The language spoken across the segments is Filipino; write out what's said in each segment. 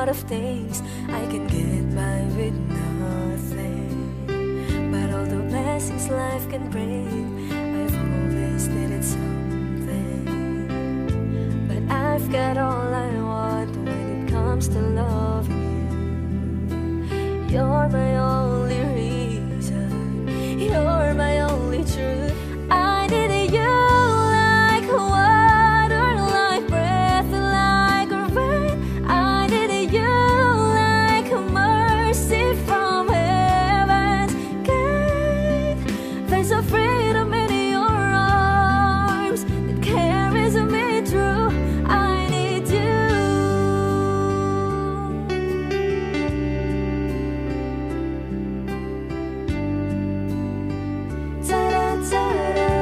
lot of things. I can get by with nothing, but all the blessings life can bring, I've always needed something. But I've got all I want when it comes to loving you. You're my only reason, you're my only truth. I needed you like water, like breath, like rain. I needed you like mercy from heaven's gate. There's a freedom in your arms that carries me through. I need you. Ta-da-ta-da.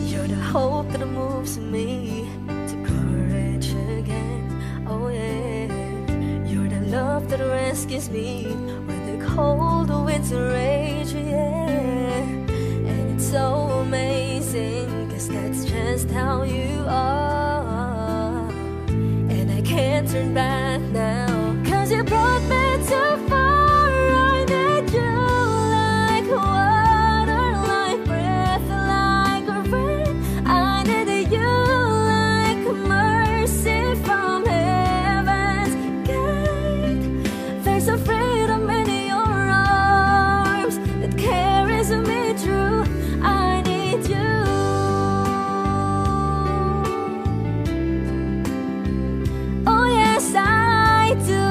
You're the hope that moves me to courage again. Oh yeah, you're the love that rescues me when the cold winds rage. Yeah, and it's so amazing, 'cause that's just how you are. And I can't turn back now, 'cause you brought me too far. I need you like water, like breath, like rain. I needed you like mercy from heaven's gate. There's a freedom in your arms that carries me through. I need you. Oh yes, I do.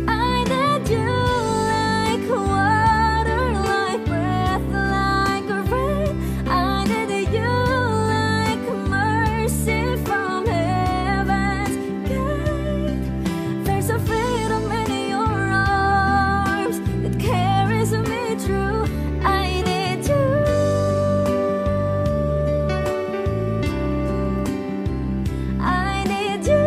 I need you like water, like breath, like rain. I needed you like mercy from heaven's gate. There's a freedom in your arms that carries me through. I need you. I need you.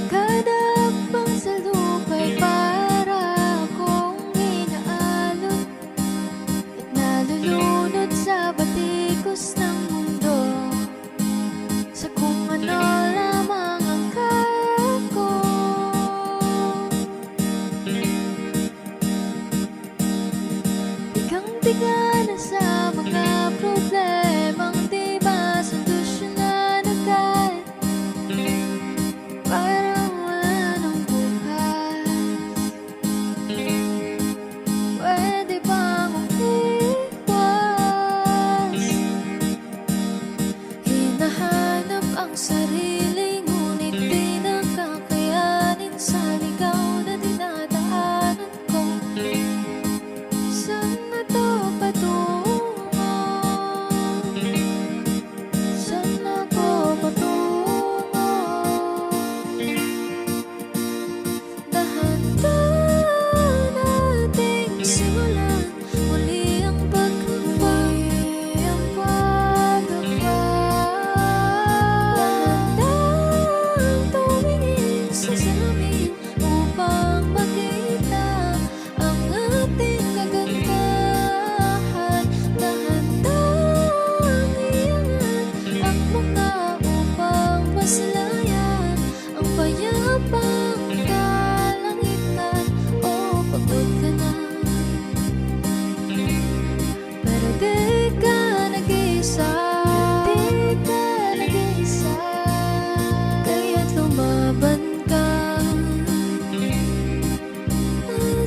Kada pang salubay para akong inaalon at nalulunod sa batikos ng mundo, sa kung ano lamang ang kaya ko. Bigang-biga na sa mga problemang di masolusyonan agad. Parang wala nang bukas. Pwede bang umiwas? Hinahanap ang sarili, ngunit di nakakayanin sa ligaw na dinadaanan ko. Saan na to patungo?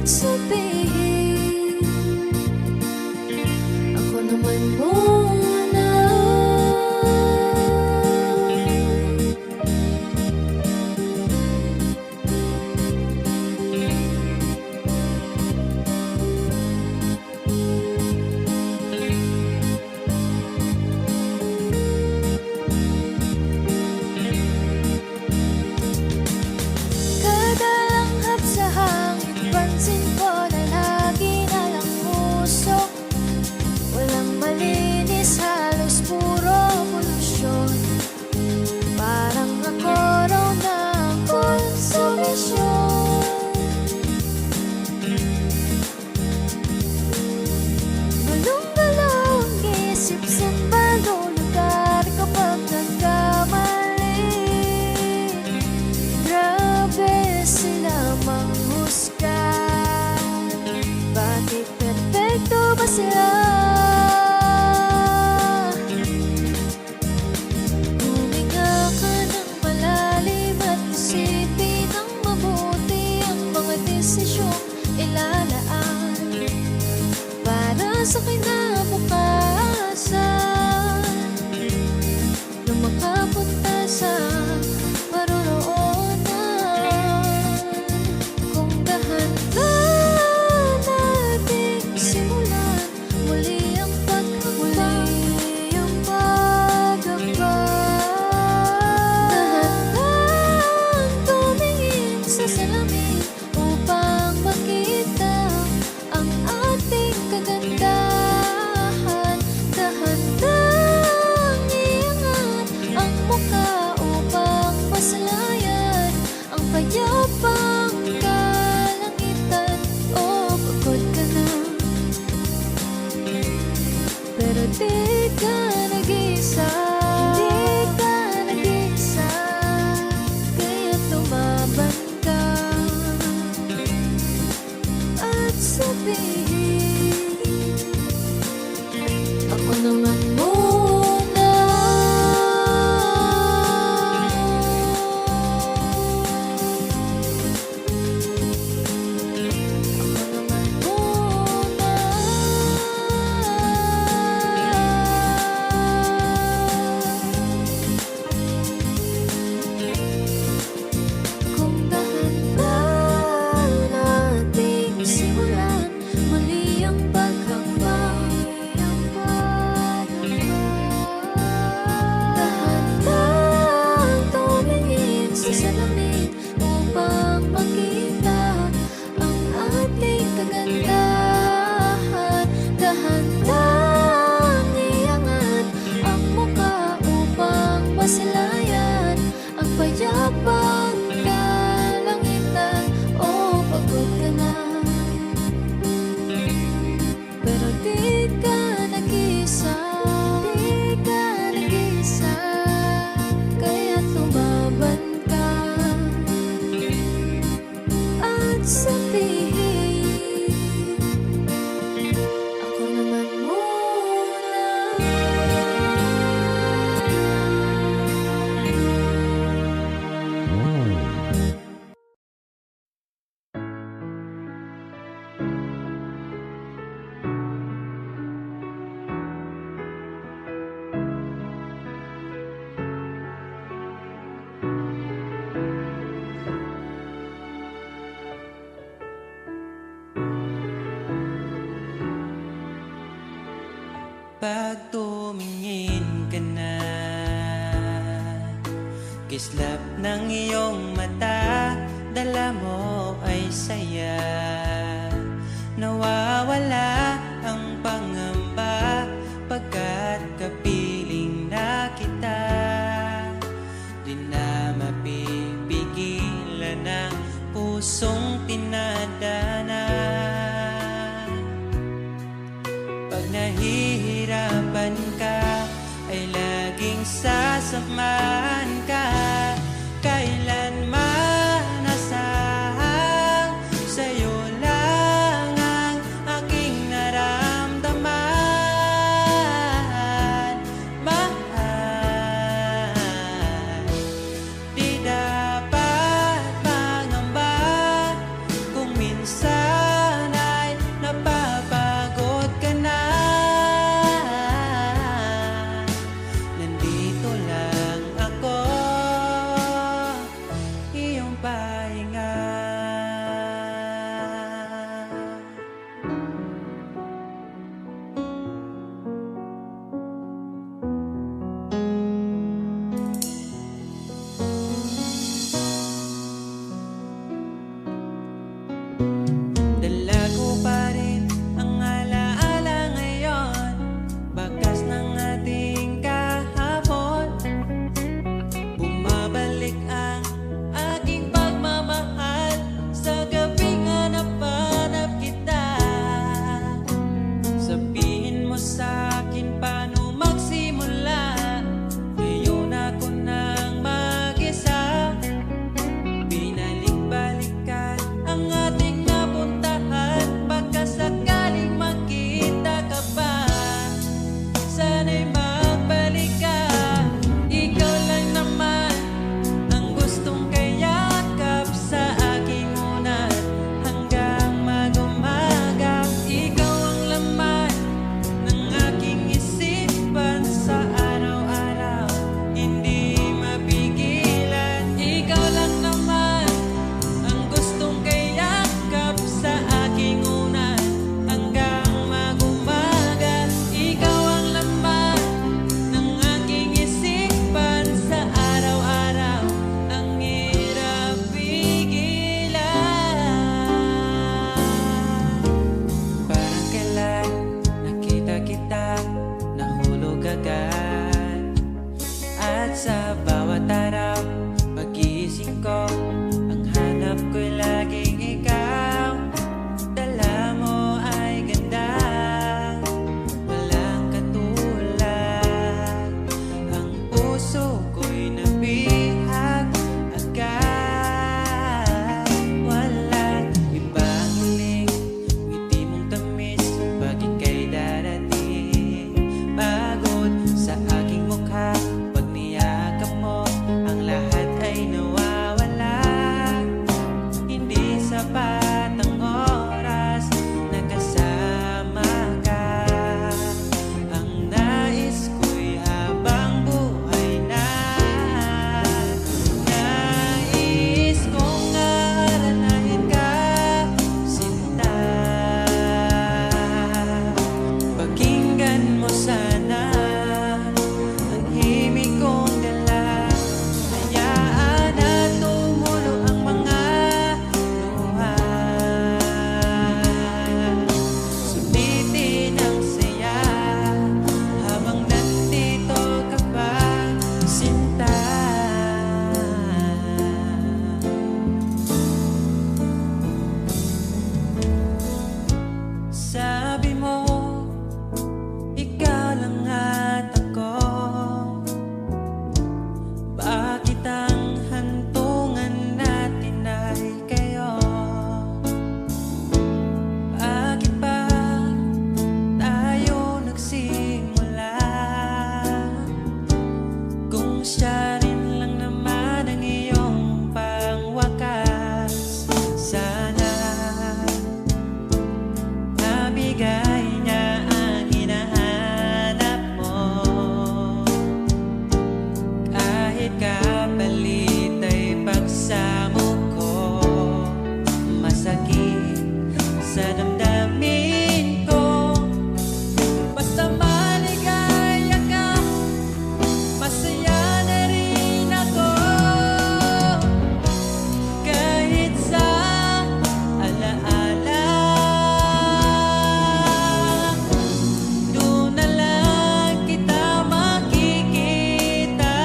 at sabihin, ako naman muna. Kada langhap sa hangin, pansin ko na lagi na lang usok. Walang malinis, halos puro polusyon. Parang ako raw na ang konsolasyon. Gulong-galaw ang isip, saan ba lugar kapag nagkamali? Grabe sila manghusga. Bakit perfecto ba sila? Huminga ka ng malalim at isipin ng mabuti ang mga desisyong ilalaan para sa kinabukasan na makapunta sa paroroonan. Kung dahan-dahan nating simulan muli ang paghakbang, dahan-dahan tumingin sa salamin upang makita ang ating kagandahan. Dahan-dahang iangat ang mukha upang masalayan ang payapang kalangitan. Oh, pagod ka na, pero di ka nag-isa. Hindi ka nag-isa, kaya tumaban ka at sabihin, ako naman muna. Ako naman muna. Kung dahan-dahan nating simulan muli ang paghakbang, dahan-dahan tumingin sa salamin upang makita ang ating kagandahan. Dahan-dahang iangat ang mukha upang masilayan ang payapang kalangitan. Oh, pagod ka na, pero di ka nag-isa. Di ka nag-isa, kaya tumaban ka at sabihin, ako naman muna. Pag tumingin ka na, kislap ng iyong mata, dala mo ay saya. Nawawala ang pangamba pagkat kapiling na kita. Di na mapipigilan ang pusong tinadana. Pag nahihirapan ka, ay laging sasamahan ka. Kailanman nasahang sa'yo lang bigay niya ang hinahanap mo. Kahit kapalit ay pagsamo ko, masakit sa damdamin ko. Basta maligaya ka, masaya na rin ako. Kahit sa alaala, doon na lang kita makikita.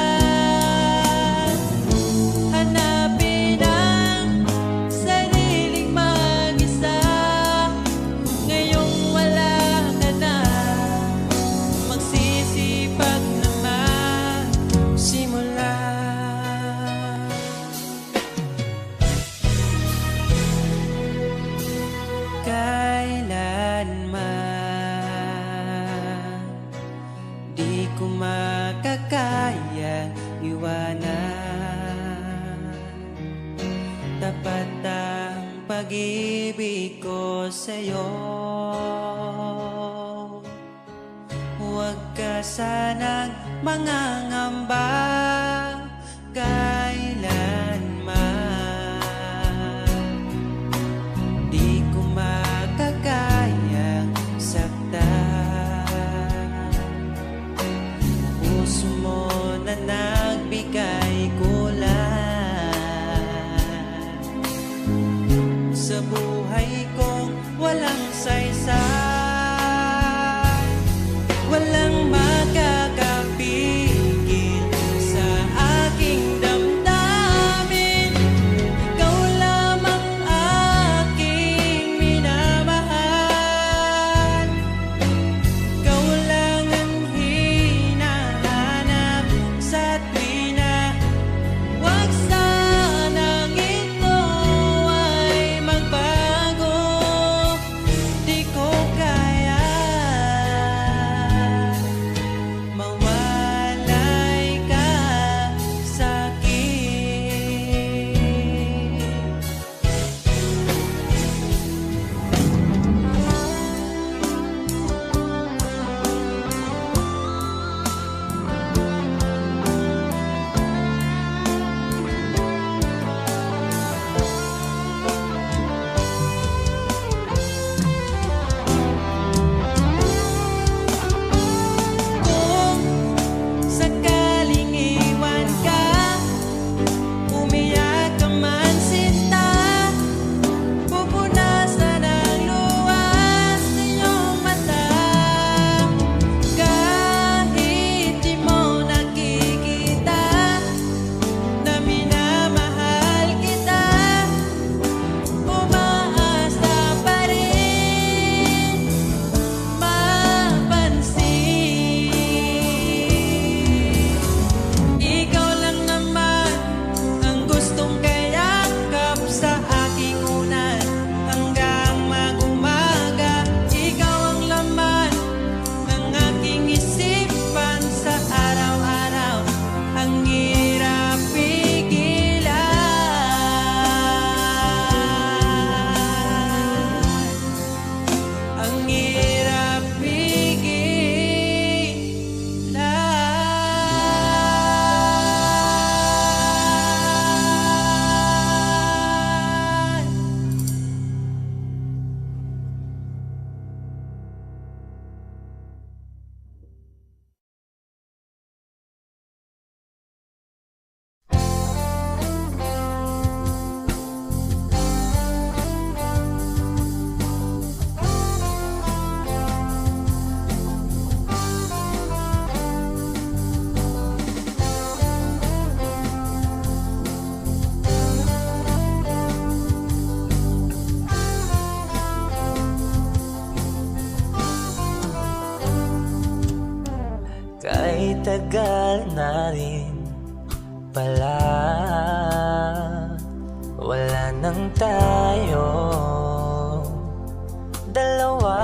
Hanapin ang sariling mag-isa. Ngayong wala ka na, magsisipag na magsimula. Kailanman di ko makakaya iwanan. Tapat ang pag-ibig ko sa'yo. Huwag ka sanang mangangamba kailanman. Di ko makakayang saktan. Puso mo na nagbigay kulang sa buhay kong walang saysay. Walang makakapigil sa aking damdamin. Ikaw lamang aking minamahal. Ikaw lang ang hinahanap sa tuwina. Huwag sanang ito ay magbago. Di ko kaya mawalay ka sa'kin. Kung sakaling iwan ka, umiyak ka man sinta, pupunasan ang luwas sa iyong mata. Kahit di mo nakikita na minamahal kita, umaasa pa rin mapansin. Ikaw lang naman ang gustong kayakap sa aking unan hanggang mag-umaga. Ikaw ang laman ng aking isipan sa araw-araw. Ang hirap pigilan, ang hirap pigilan. Kahit tagal na rin pala, wala nang tayo dalawa.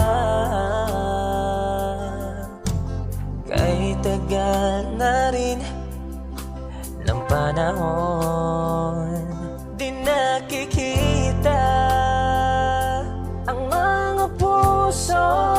Kahit tagal na rin ng panahon, di nakikita ang mga puso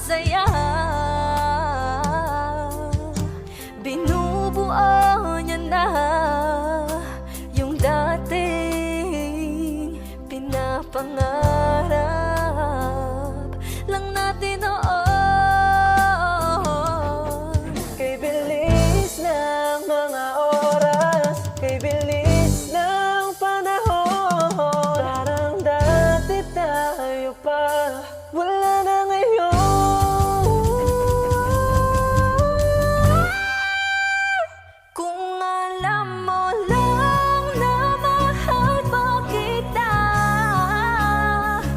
saya. Binubuo niya na yung dating pinapangarap lang natin noon. Kay bilis ng mga oras, kay bilis ng panahon, parang dati tayo pa, wala na ngayon. Kung alam mo lang na mahal pa kita,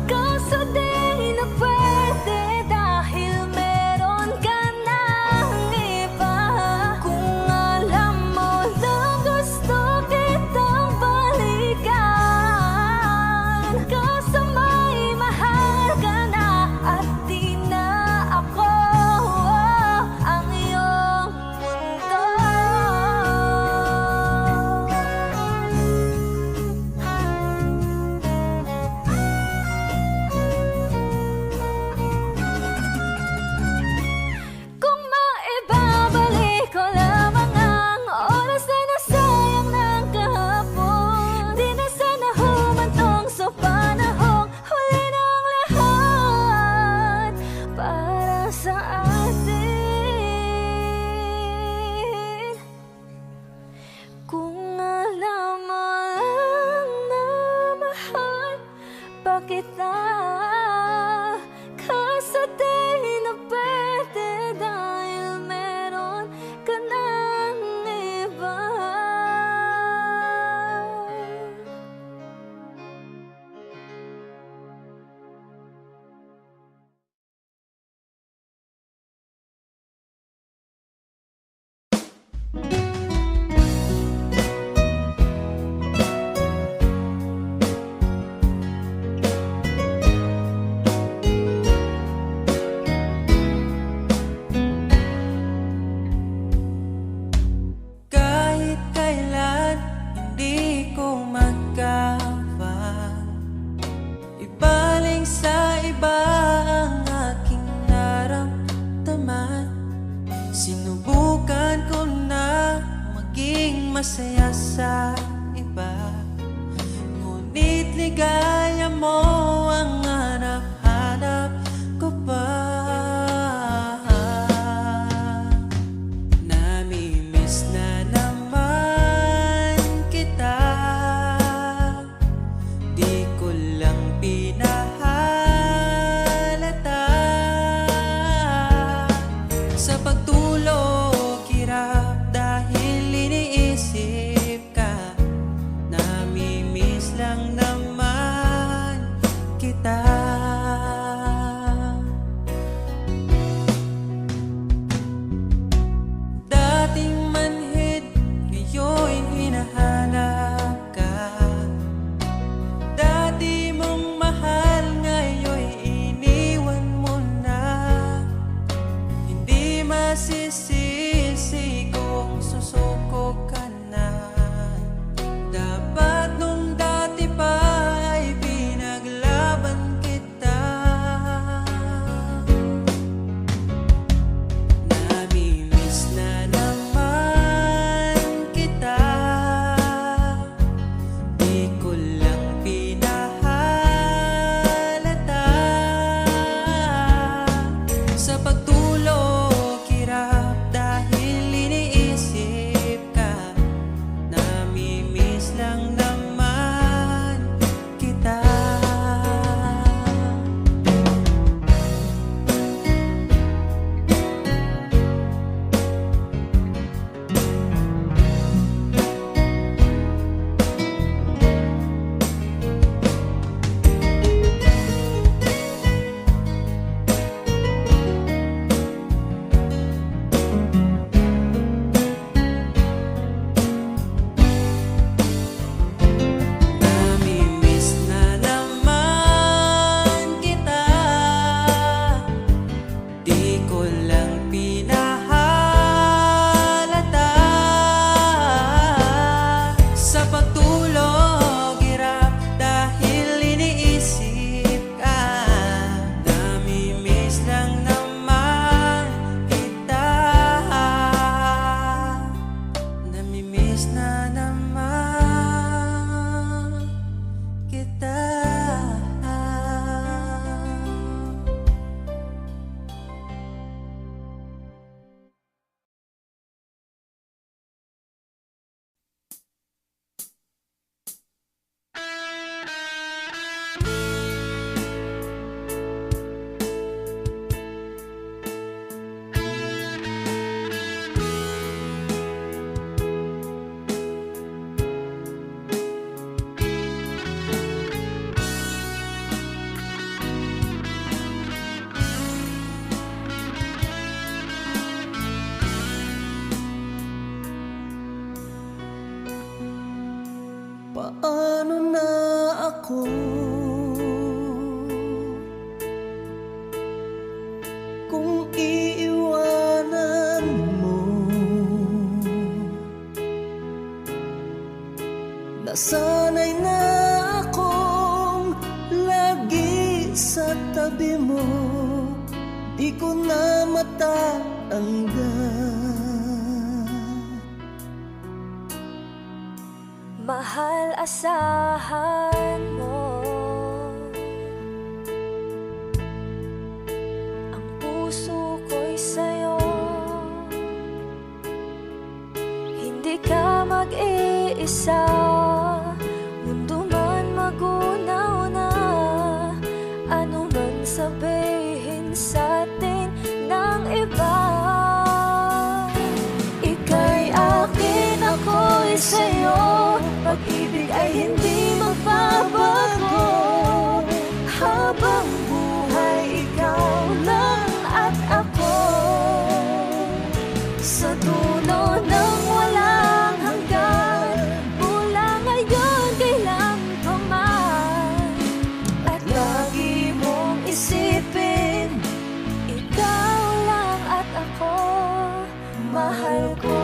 kaso di na pwede dahil meron ka ng iba. Kung alam mo lang gusto kitang balikan, kaso may mahal ka na at di na ako ang iyong mundo. Kung maibabalik ko lamang ang oras na nasayang ng kahapon, di na sana humantong sa panahong huli ng lahat para sa atin. Kung alam mo lang na mahal pa kita, kaso di na pwede dahil meron ka ng iba. Kahit kailan hindi ko magkawa, ibaling sa iba ang aking naramdaman. Sinubukan ko na maging masaya sa iba, ngunit ligaya mo ang hanap-hanap ko pa. Namimiss na naman kita, di ko lang pinahalata. Sa pagtulog hirap dahil iniisip ka, namimiss lang naman kita. Dating manhid, ngayon hinahanap ka. Dati mong mahal, ngayon iniwan mo na. Hindi masisisi kung susuko ka na. Dapat nung dati pa ay pinaglaban kita. Namimiss na naman kita, di ko lang pinahalata. Sa pagtulog hirap dahil iniisip ka, namimiss lang naman kita. ako. Kung iiwanan mo, nasanay na akong lagi sa tabi mo, di ko na matanggal. Mahal, asahan mo ang puso ko'y sa'yo. Hindi ka mag-iisa, mundo man magunaw na, ano man sabihin sa'tin ng iba. Ika'y akin, ako'y sa'yo, pag-ibig ay hindi magbabago. Habang buhay, ikaw lang at ako. Sa dulo ng walang hanggan, mula ngayon kailan pa man. At lagi mong isipin, ikaw lang at ako, mahal ko.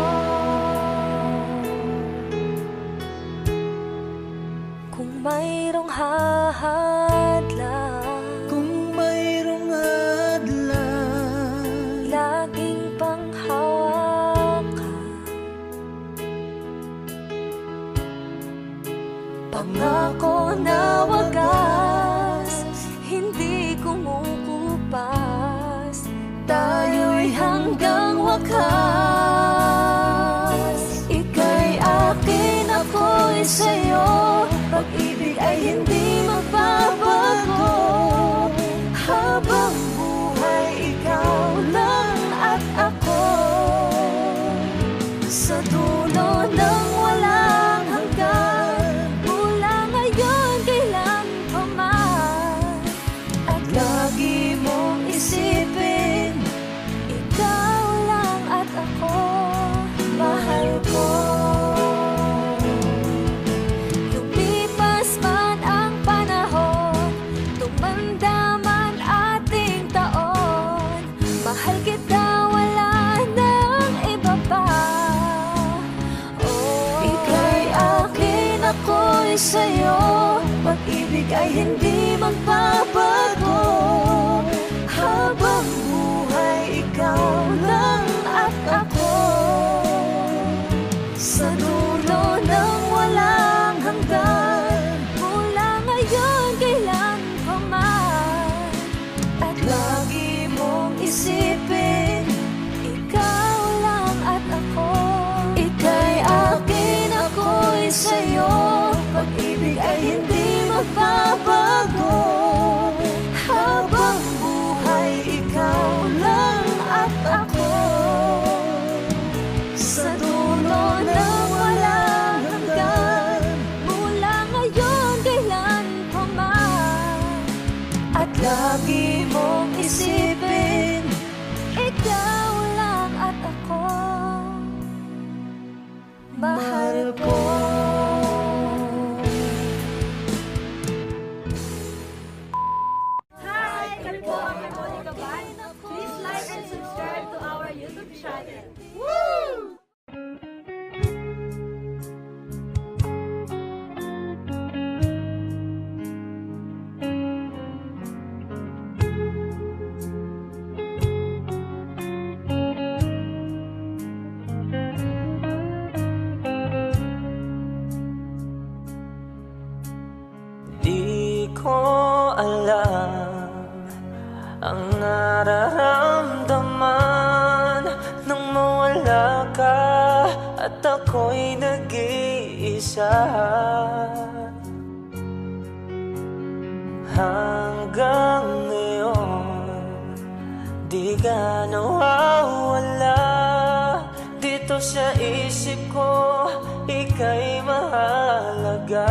Kung mayroong hahadlang, Kung mayroong hadlang, laging panghawakan, pangako na wagas, hindi kumukupas, tayo'y hanggang wakas. Ika'y akin, ako'y sa'yo, pag-ibig ay hindi magbabago. Habang buhay, ikaw lang at ako. Sa dulo ng walang hanggan, mula ngayon kailan pa man. At lagi mong isipin, ikaw lang at ako, mahal ko. Lumipas man ang panahon, tumanda man ating taon, mahal kita, wala nang iba pa. Oh, ika'y akin, ako'y sa'yo, pag-ibig ay hindi magbabago. Habang buhay, ikaw lang at ako. Sa dulo ng walang hanggan, mula ngayon kailan pa man. At lagi mong isipin, ikaw lang at ako. Ika'y akin, ako'y sa'yo, pag-ibig ay hindi magbabago. Habang buhay, ikaw lang at ako. Sa dulo ng walang hanggan, mula ngayon kailan pa man. At lagi mong isipin, ikaw lang at ako, mahal ko. Hi! Kami po ang Monica Band. Please like and subscribe to our YouTube channel. Woo! di ko alam ang nararamdaman nang mawala ka at ako'y nag-iisa. Hanggang ngayon, di ka nawawala dito sa isip ko, ika'y mahalaga.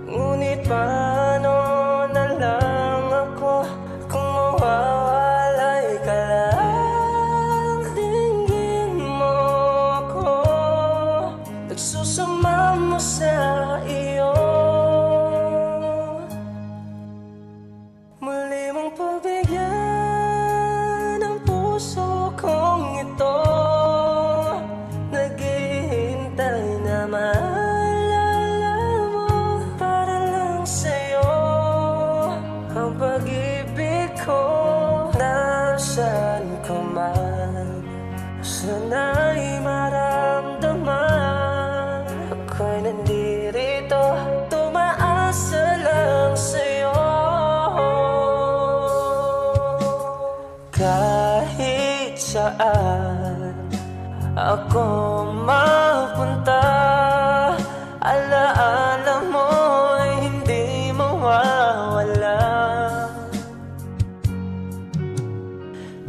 Ngunit paano na lang ako kung mawawalay ka lang? Tingin mo ako, nagsusama mo sa ko man, sana'y maramdaman. Ako'y nandirito, tumaasa lang sa'yo. Kahit saan ako mapunta, alaala mo'y hindi mawawala.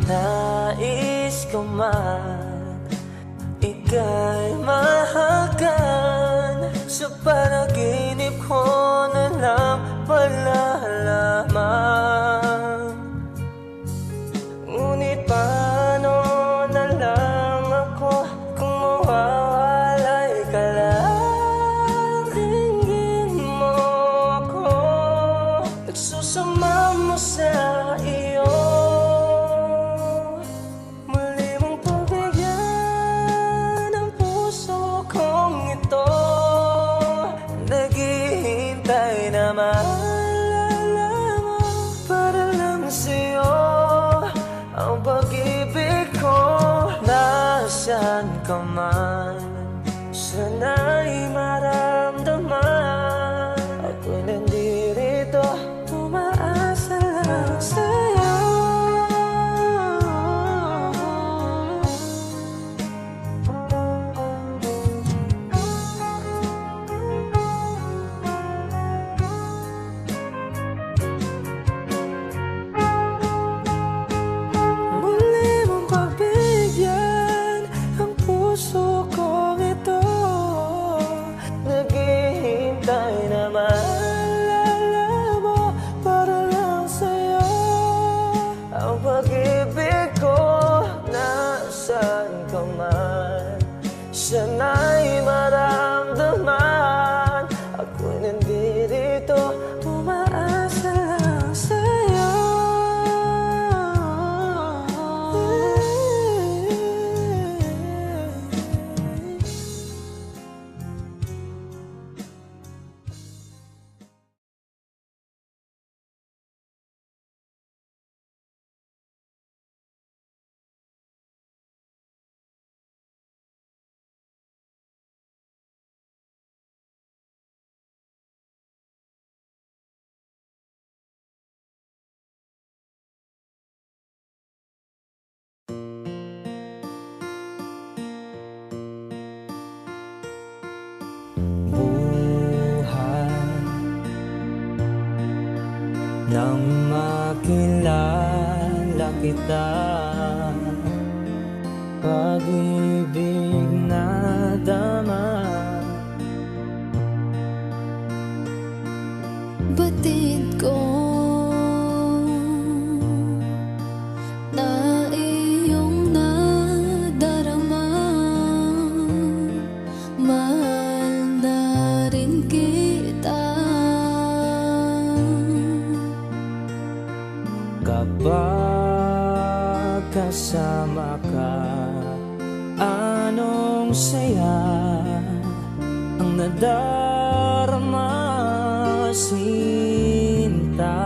Nais ko man ika'y mahagan, sa panaginip ko na lang malalaman. Ngunit paano na lang ako kung mawawalay ka lang? Tingin mo ako, nagsusama mo sa iyo. Muli mong pagbigyan ang puso kong ito, naghihintay na maalala mo para lang sa'yo. Ang pag-ibig ko, nasaan ka man, sana'y maramdaman. Ako'y nandirito, tumaasa lang sa'yo. Ang pag-ibig ko, nasaan ka man, sana'y maramdaman. Ako'y nandirito, tumaasa lang sa'yo. Nang makilala kita, pag-ibig na dama, batid ko na iyong nadarama. Mahal na rin kita. kapag kasama ka, anong saya ang nadarama, sinta.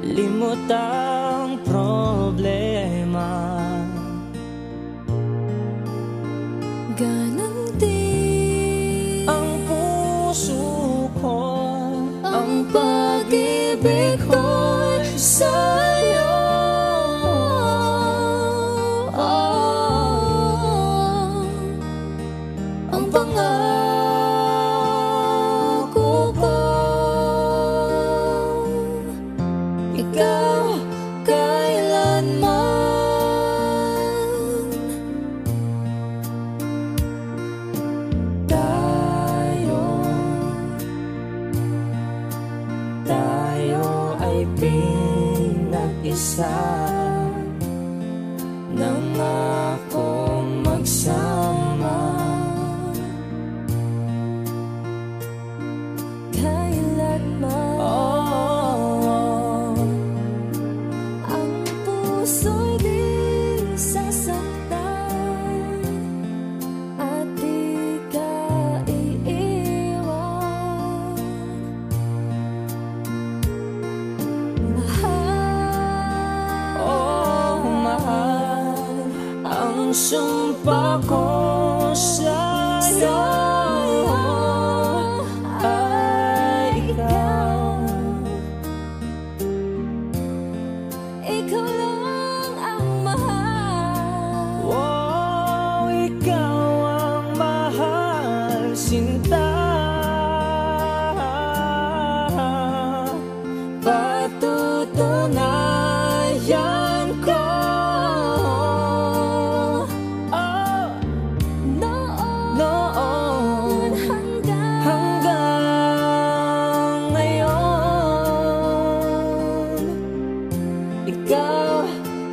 Limot ang problema, ganang ang puso ko, ang pag-ibig ko'y sa'yo. Ang pangako ko, ikaw kailanman. Tayo ay pinag-isa, nangakong magsama. Kailanman ang puso'y di sasaktan at di ka iiwan. Mahal sumpa ko sa'yo ay ikaw. Ikaw lang ang mahal. Oh, ikaw ang mahal, sinta. Patutunayan ko. Noon Hanggang ngayon, ikaw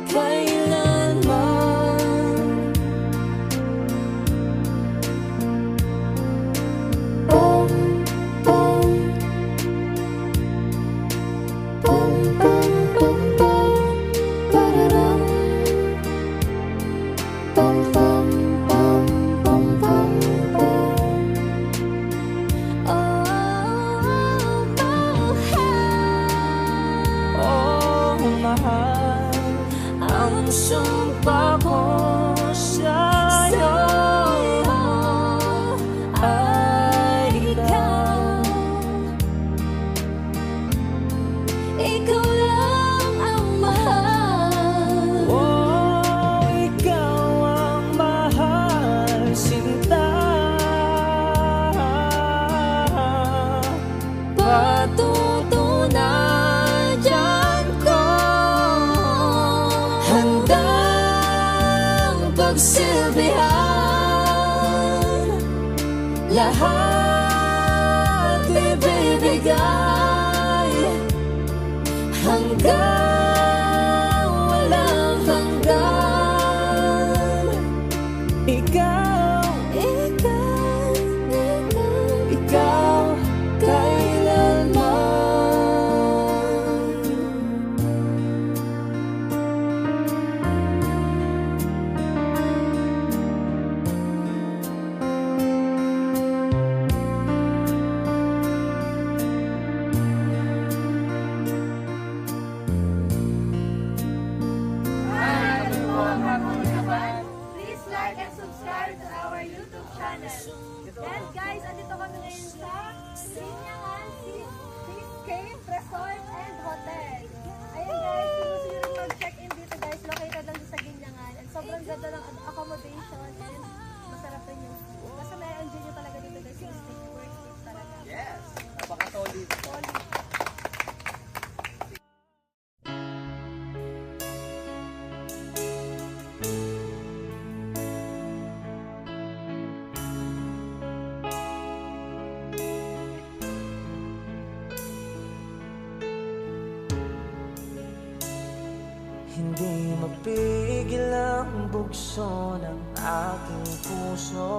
kailanman. Bum, bum, bum, bum, bum, bum, ba-da-dum. Bum, bum, bum, bum, bum, bum. Oh, mahal, ang sumpa ko sa'yo ay ikaw. ikaw lang ang mahal. Oh, ikaw ang mahal, sinta. Patutunayan ko handang pagsilbihan, lahat ibibigay hanggang walang hanggan. Ikaw, Ikaw, ikaw kailanman. Please like and subscribe to our YouTube channel. And guys, andito kami ngayon sa Linyangan Seascape Resort and Hotel. Ayun guys, kung gusto nyo rin mag-check-in dito guys, located lang sa Linyangan. And sobrang ganda ng accommodation and masarap rin yung food. Basta may enjoy nyo talaga dito guys, yung stay, work stay talaga. Yes! Napaka-solid. Solid. Hindi mapigil ang bugso ng aking puso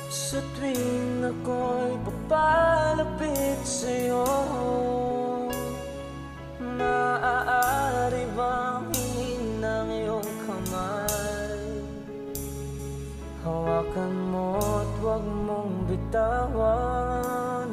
sa tuwing ako'y papalapit sa'yo. Maaari bang hingin ng iyong kamay? Hawakan mo at huwag mong bitawan.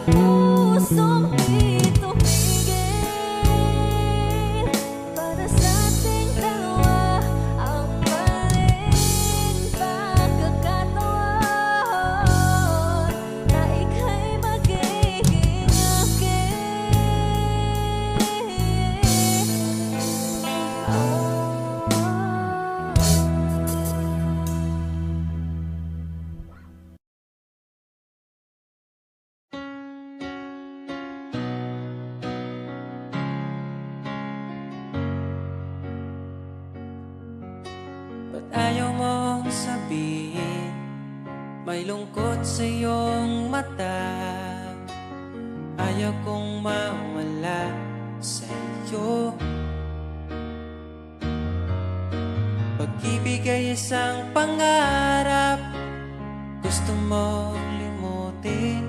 pusong di tumigil. Para sa ating dalawa ang maling pagkakataon na ika'y magiging Ba't ayaw mong sabihin may lungkot sa iyong mata? Ayaw kong mawala sa iyo. Pag-ibig ay isang pangarap, gusto mo limutin.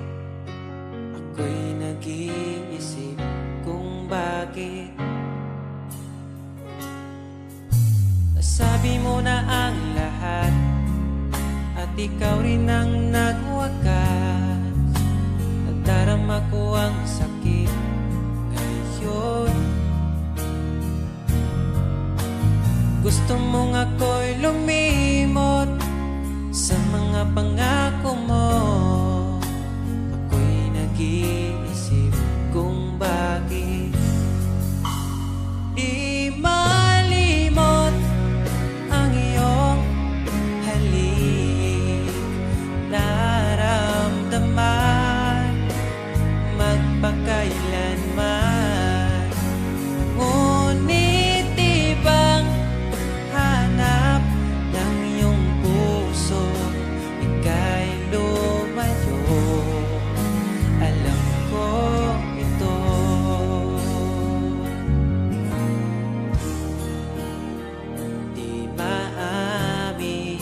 Ako'y nag-iisip kung bakit nasabi mo na ang lahat at ikaw rin ang nagwakas. Nadarama ko ang sakit ngayon. Gusto mong ako'y lumimot sa mga pangako mo. Ako'y nag-iisip kung bakit di malimot ang iyong halik. Naramdaman magpakailanman. Ngunit ibang hanap ng iyong puso, ika'y lumayo. Alam ko ito. Di maamin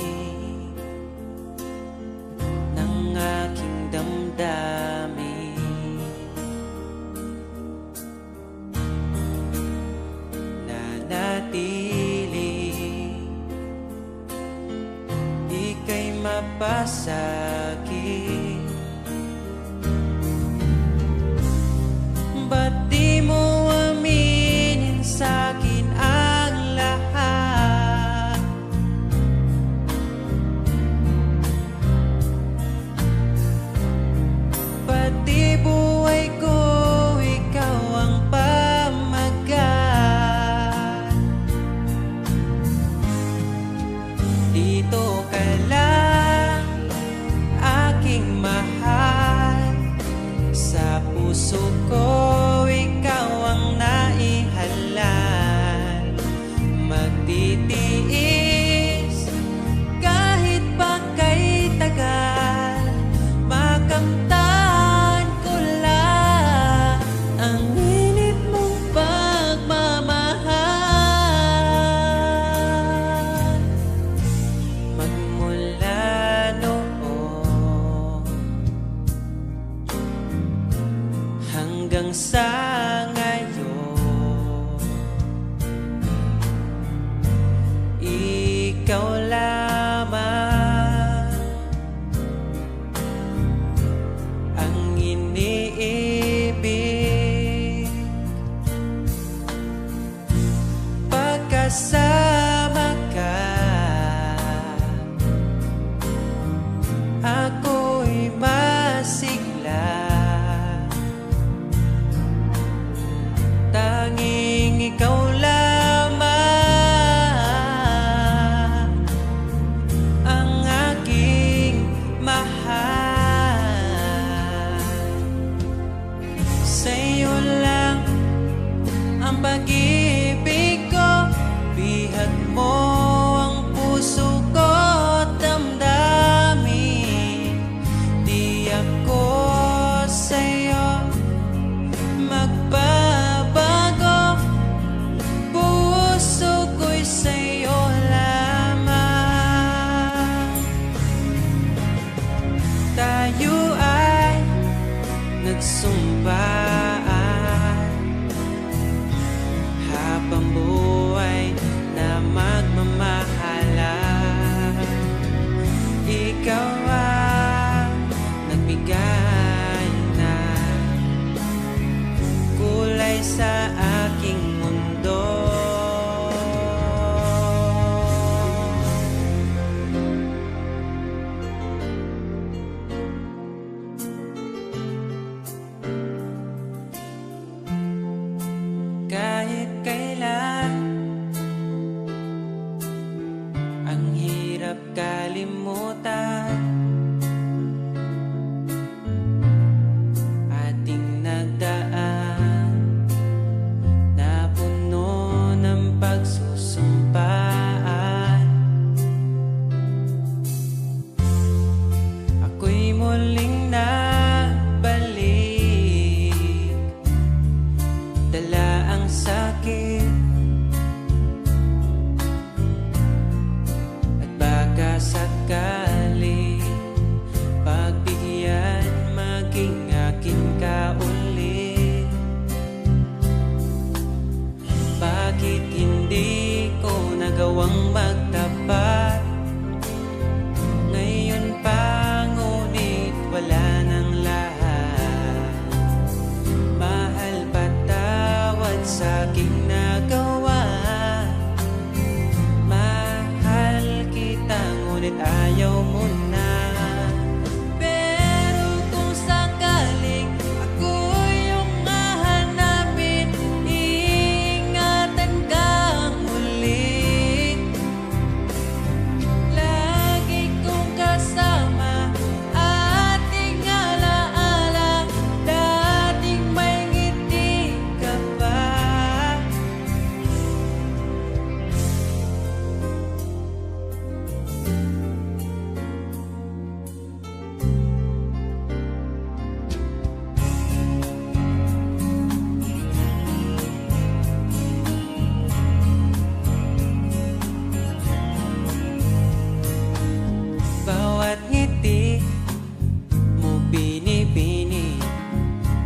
ng aking damdamin. Nanatili, ika'y mapasakit. Ba't di mo aminin sa'kin ang lahat? Pati buhay ko, ikaw ang pamagat. Dito ka lang, aking mahal. Sa puso ko, ikaw ang naihalal. Magtitiis kahit pa kay tagal. Makamtan ko lang ang init mong pagmamahal. Magmula noon hanggang sa ngayon, ikaw lamang ang iniibig. Pagkasama ka, ako'y masigla. Tanging ikaw lamang ang aking mahal. Sa'yo lang ang pag-ibig ko, bihag mo ang puso ko't damdamin. Di ako sa'yo magbabago, puso ko'y sa'yo lamang. Tayo ay nagsumpaan habang buhay na magmamahalan. Ikaw ang nagbigay ng sa aking mundo. Kahit kailan ang hirap kalimutan, ating nagdaan na puno ng pagsusumpaan. Ako'y muling nabalik, dala ang sakit at baka sakali pagbigyan maging akin ka ulit. Bakit hindi ko nagawang magtapat ngayon pa, ngunit wala nang lahat. Mahal, patawad sa aking nagawa. Mahal kita, ngunit ayaw mo na. Pero kung sakaling ako yung hahanapin, iingatan kang muli. Lagi kong kasama, ating alaala, dating may ngiti ka pa. Bawat ngiti mo binibini,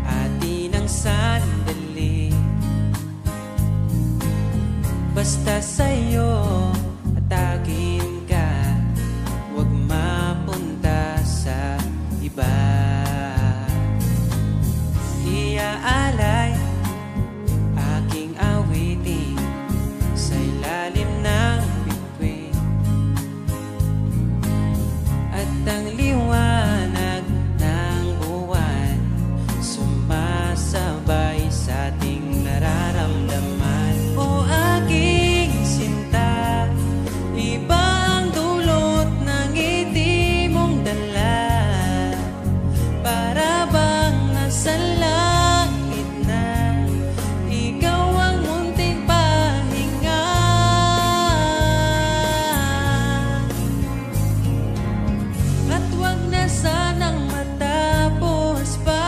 atin ang sandali. Basta sa'yo atakin ka, huwag mapunta sa iba. Iaalay aking awitin sa ilalim ng bituin, at ang liwanag ng buwan sumasabay sa ating nararamdaman. O aking sinta, iba ang dulot ng ngiti mong dala. Para bang nasa langit na ikaw ang munting pahinga. At wag na sanang matapos pa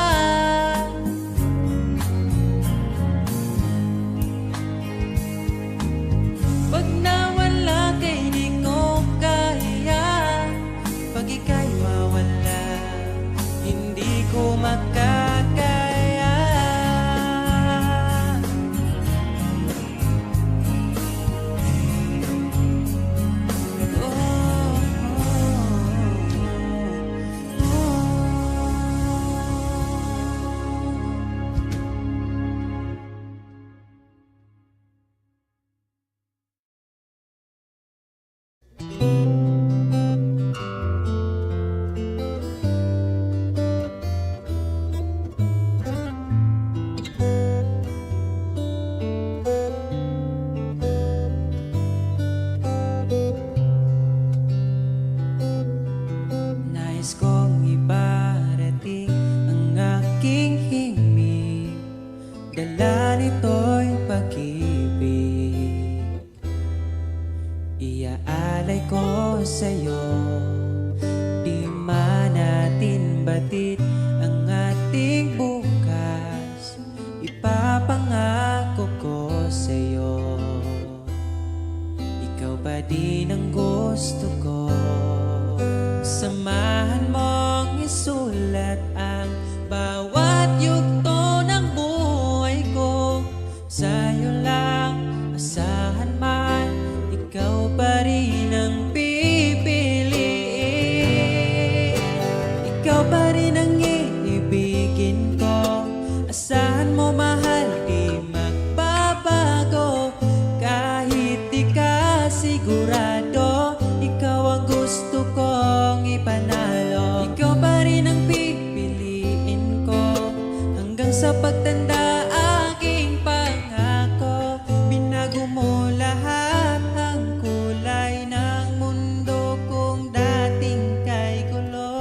Hanggang sa pagtanda aking pangako, binago mo lahat ang kulay ng mundo kung dating kay gulo.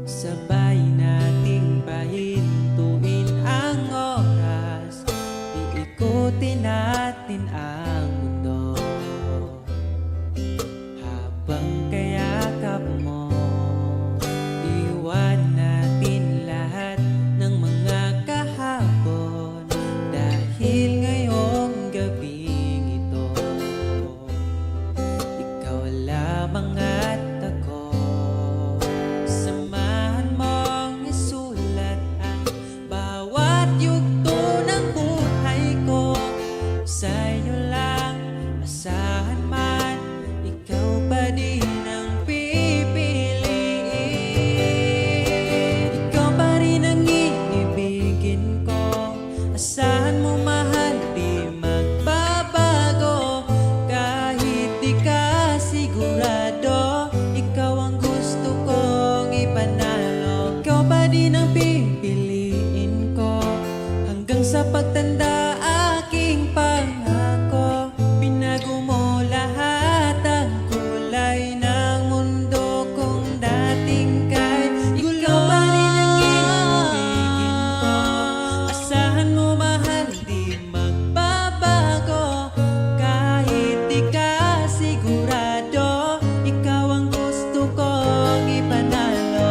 Sabay nating pahintuin ang oras, iikutin natin ang mundo. Habang kayakap mo, iwan natin lahat ng mga kahapon, dahil ngayong gabing ito, ikaw lamang at ako. Samahan mong isulat ang bawat yugto ng buhay ko. Sa'yo lang asahan man, ikaw pa din ang pipiliin. Ikaw pa rin ang iibigin ko. Asahan mo mahal, di magbabago. Kahit di ka sigurado, ikaw ang gusto kong ipanalo. Ikaw pa din ang pipiliin ko. Hanggang sa pagtanda aking pangako, binago mo lahat ang kulay ng mundo kung dating kay gulo. Ikaw pa rin ang iibigin ko. Asahan mo mahal, di magbabago. Kahit di ka sigurado, ikaw ang gusto kong ipanalo.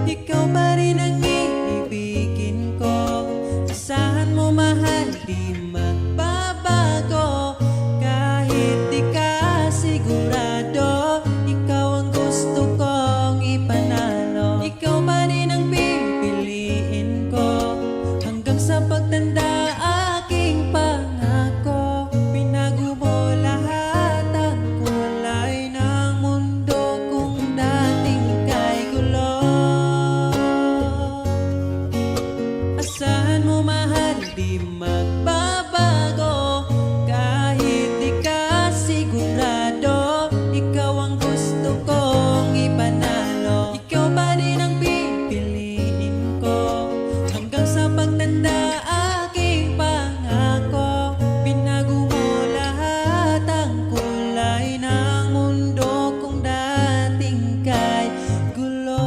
Ikaw pa rin ang iibigin ko. Asahan mo mahal, di magbabago. Kahit di ka sigurado, ikaw ang gusto kong ipanalo. Ikaw pa rin ang pipiliin ko. Hanggang sa pagtanda aking pangako, binago mo lahat ang kulay ng mundo kung dating kay gulo. Asahan mo mahal, di magbabago. Kahit di ka sigurado, ikaw ang gusto kong ipanalo. Ikaw pa rin ang pipiliin ko. Hanggang sa pagtanda aking pangako, binago mo lahat ang kulay ng mundo kung dating kay gulo.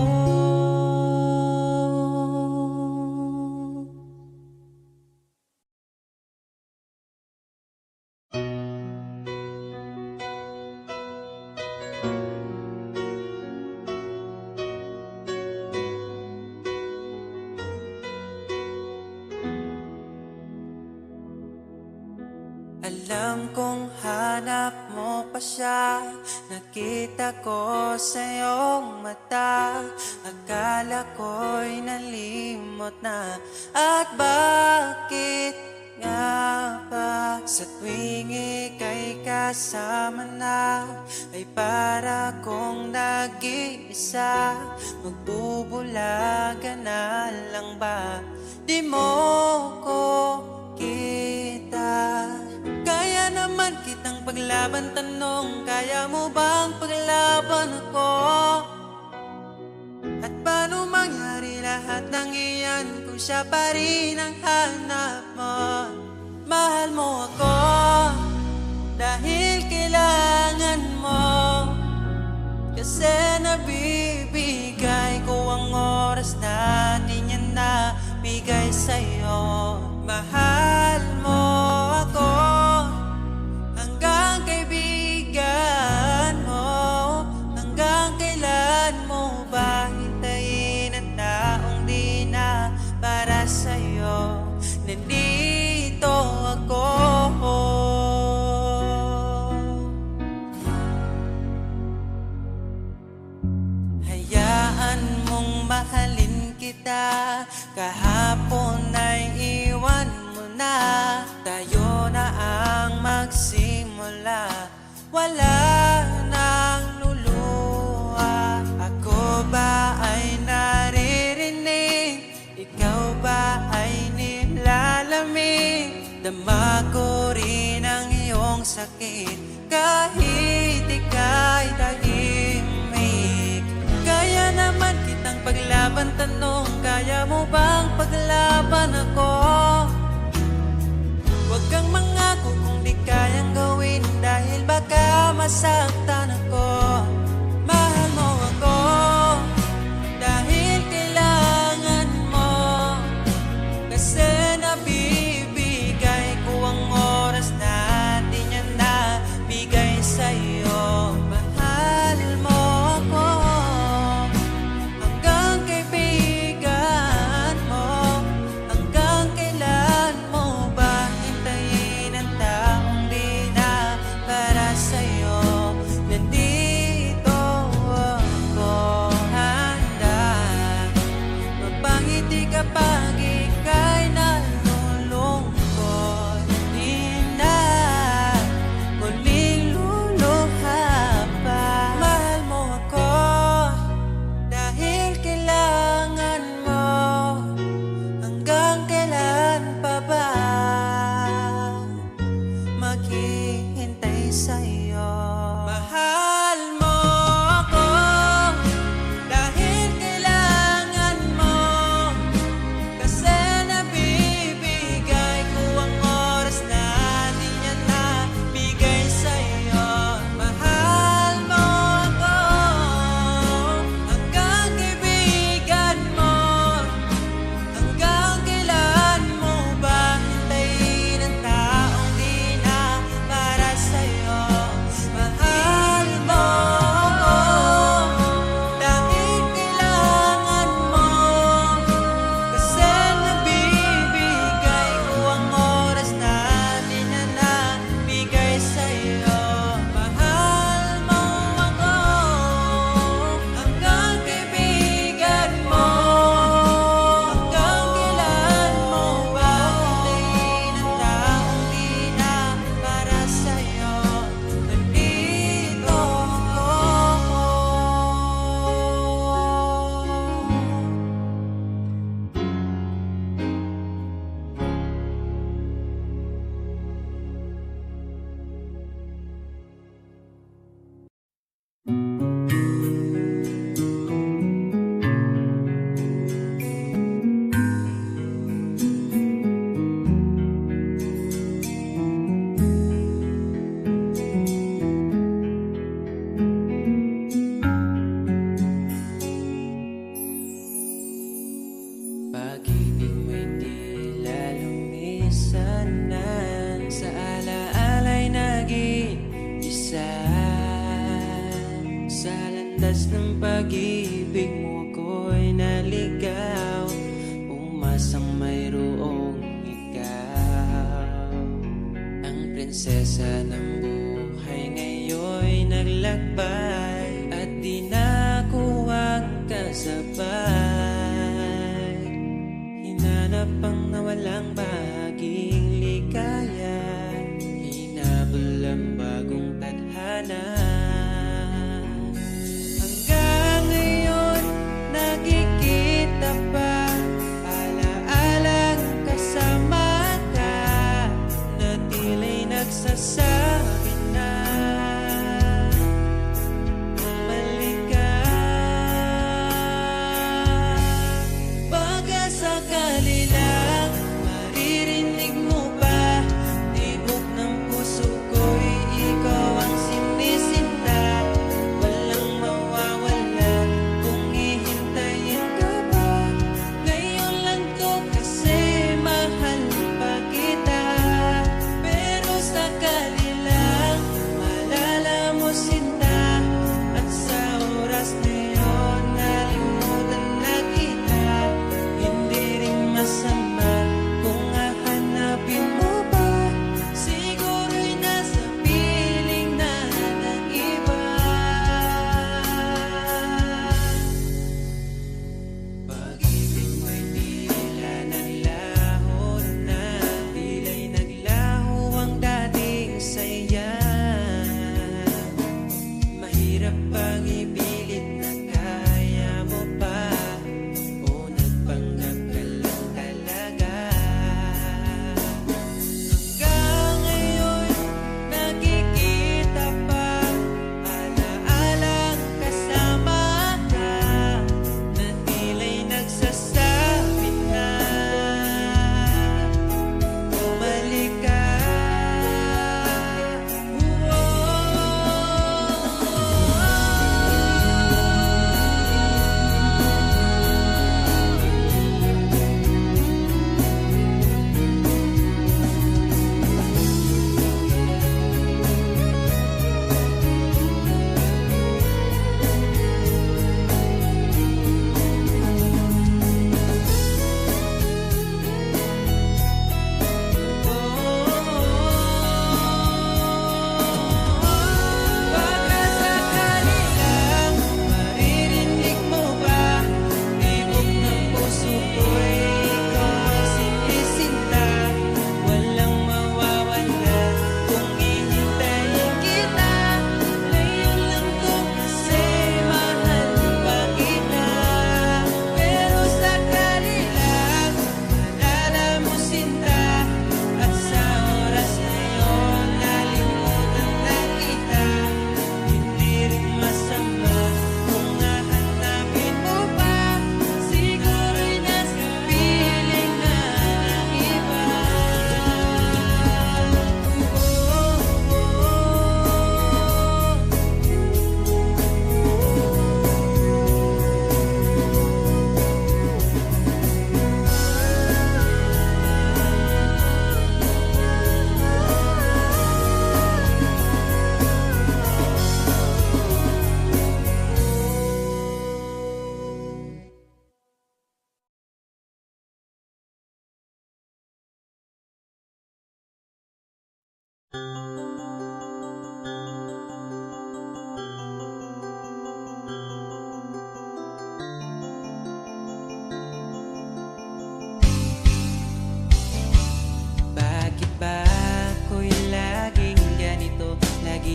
Alam kong hanap mo pa siya, nakita ko sa iyong mata. Akala ko'y nalimot na, at bakit nga ba sa tuwing ika'y kasama na, ay para kong nag-iisa. Magbubulaga na lang ba, di mo ko kita? Kaya naman kitang paglaban, tanong, kaya mo bang paglaban ako? At paano mangyari lahat ng iyan kung siya pa rin ang hanap mo? Mahal mo ako dahil kailangan mo, kasi nabibigay ko ang oras na di niya nabigay sa'yo. Mahal mo ako hanggang kaibigan mo. Hanggang kailan mo ba hintayin ang taong di na para sa'yo? Nandito ako. Hayaan mong mahalin kita. Kahapon ay iwan mo na. Tayo na ang magsimula. Wala nang luluha. Ako ba ay naririnig ikaw ba ay nilalamig? Dama ko rin ang iyong sakit kahit ika'y tahimik. Kaya naman kitang paglaban, tanong, kaya mo bang paglaban ako? Huwag kang mangako kung di kayang gawin, dahil baka masaktan ako. Mahal mo ako dahil kailangan mo, kasi nabibigay ko ang oras na di niya nabigay sa'yo. Mahal mo ako hanggang kaibigan mo. Hanggang kailan mo ba hintayin ang taong di na para sa'yo? Nandito ako handa mapangiti kapag ika'y nalulungkot. Di na muling luluha pa. Mahal mo ako dahil kailangan mo. Hanggang kailan pa ba maghihintay sa'yo? Mahal mo ako dahil kailangan mo, kasi nabibigay ko ang oras na di niya nabigay sa'yo. Mahal mo ako hanggang kaibigan mo. Hanggang kailan mo ba hintayin ang taong di na para sa'yo? Mahal mo ako dahil kailangan mo, kasi nabibigay ko ang oras na di na nabigay sa'yo. Mahal mo ako hanggang kaibigan mo. Hanggang kailan mo ba hintayin ang taong di na para sa'yo? Nandito ako. Pag-ibig mo'y tila lumisanan, sa alaala'y nag-iisa. Sa landas ng pag-ibig mo ako'y naligaw, umasang mayroong ikaw. Ang prinsesa ng buhay ngayon'y naglakbay, at di na ako ang kasabay. Hinanap ang nawalang bahaging ligaya, hinabol ang bagong tadhana. Hanggang ngayon nakikita pa, alaalang kasama ka, na tila'y nagsasabi na bumalik ka. Baka sakali lang maririnig mo pa, tibok ng puso ko'y ikaw ang sinisin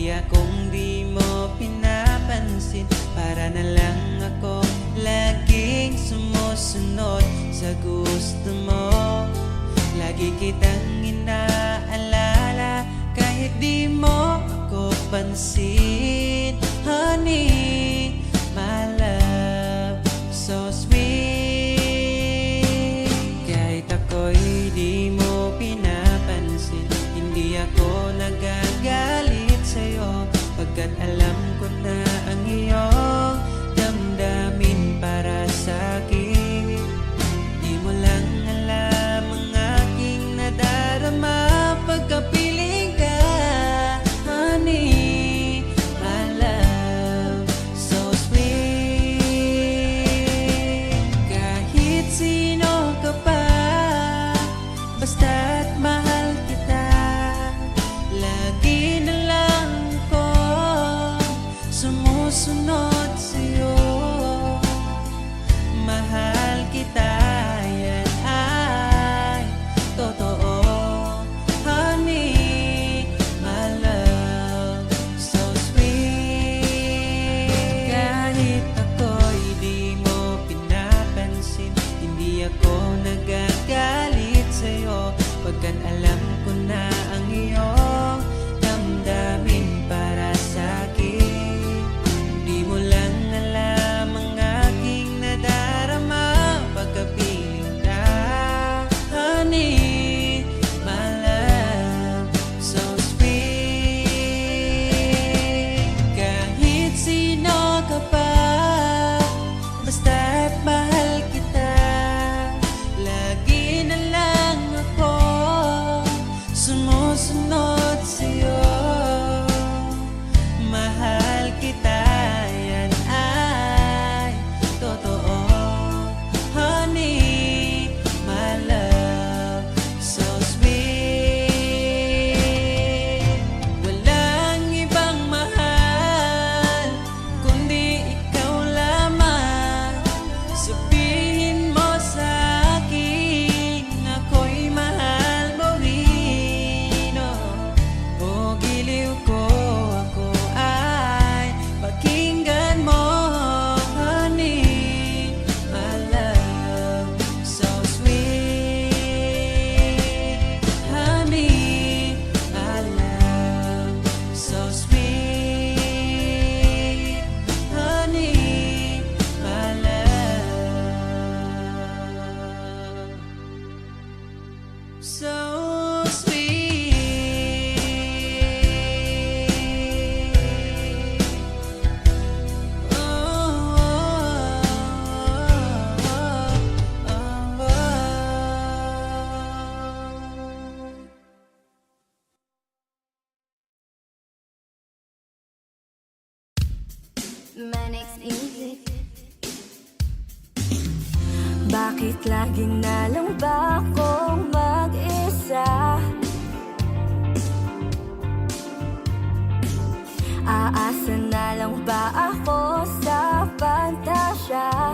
akong di mo pinapansin. Para na lang ako laging sumusunod sa gusto mo. Lagi kitang inaalala kahit di mo ako pansin. Honey, my love, so sweet. Kahit ako'y di mo pinapansin, hindi ako nagagalit sa'yo, pagkat alam ko na ang iyong damdamin para sa'kin. Di mo lang alam ang aking nadarama pagkapiling ka. Honey, my love, so sweet. Kahit sino ka pa, basta't mahal kita, lagi na lang ko sumusunod sa'yo. Mahal kita, yan ay totoo. Honey, my love, so sweet. Kahit ako'y di mo pinapansin, hindi ako nagagalit sa'yo, pagkat alam ko na ang iyong damdamin para sa'kin. Di mo lang alam ang aking nadarama pagkapiling ka. Honey, my love, so sweet. Kahit sino ka pa, basta't mahal kita, lagi na lang ako sumusunod sa'yo. Mahal kita, yan ay totoo. Honey, my love, so sweet. Walang ibang mahal kundi ikaw lamang. Sabihin mo sa'kin ako'y mahal mo rin, oh. O giliw ko, ako ay pakinggan mo. Honey, my love, so sweet. Honey, my love, so sweet. Honey, my love, so sweet. Oh, oh, oh, oh. Manix Music. Bakit lagi na lang ba akong mag-isa? Aasa na lang ba ako sa pantasya?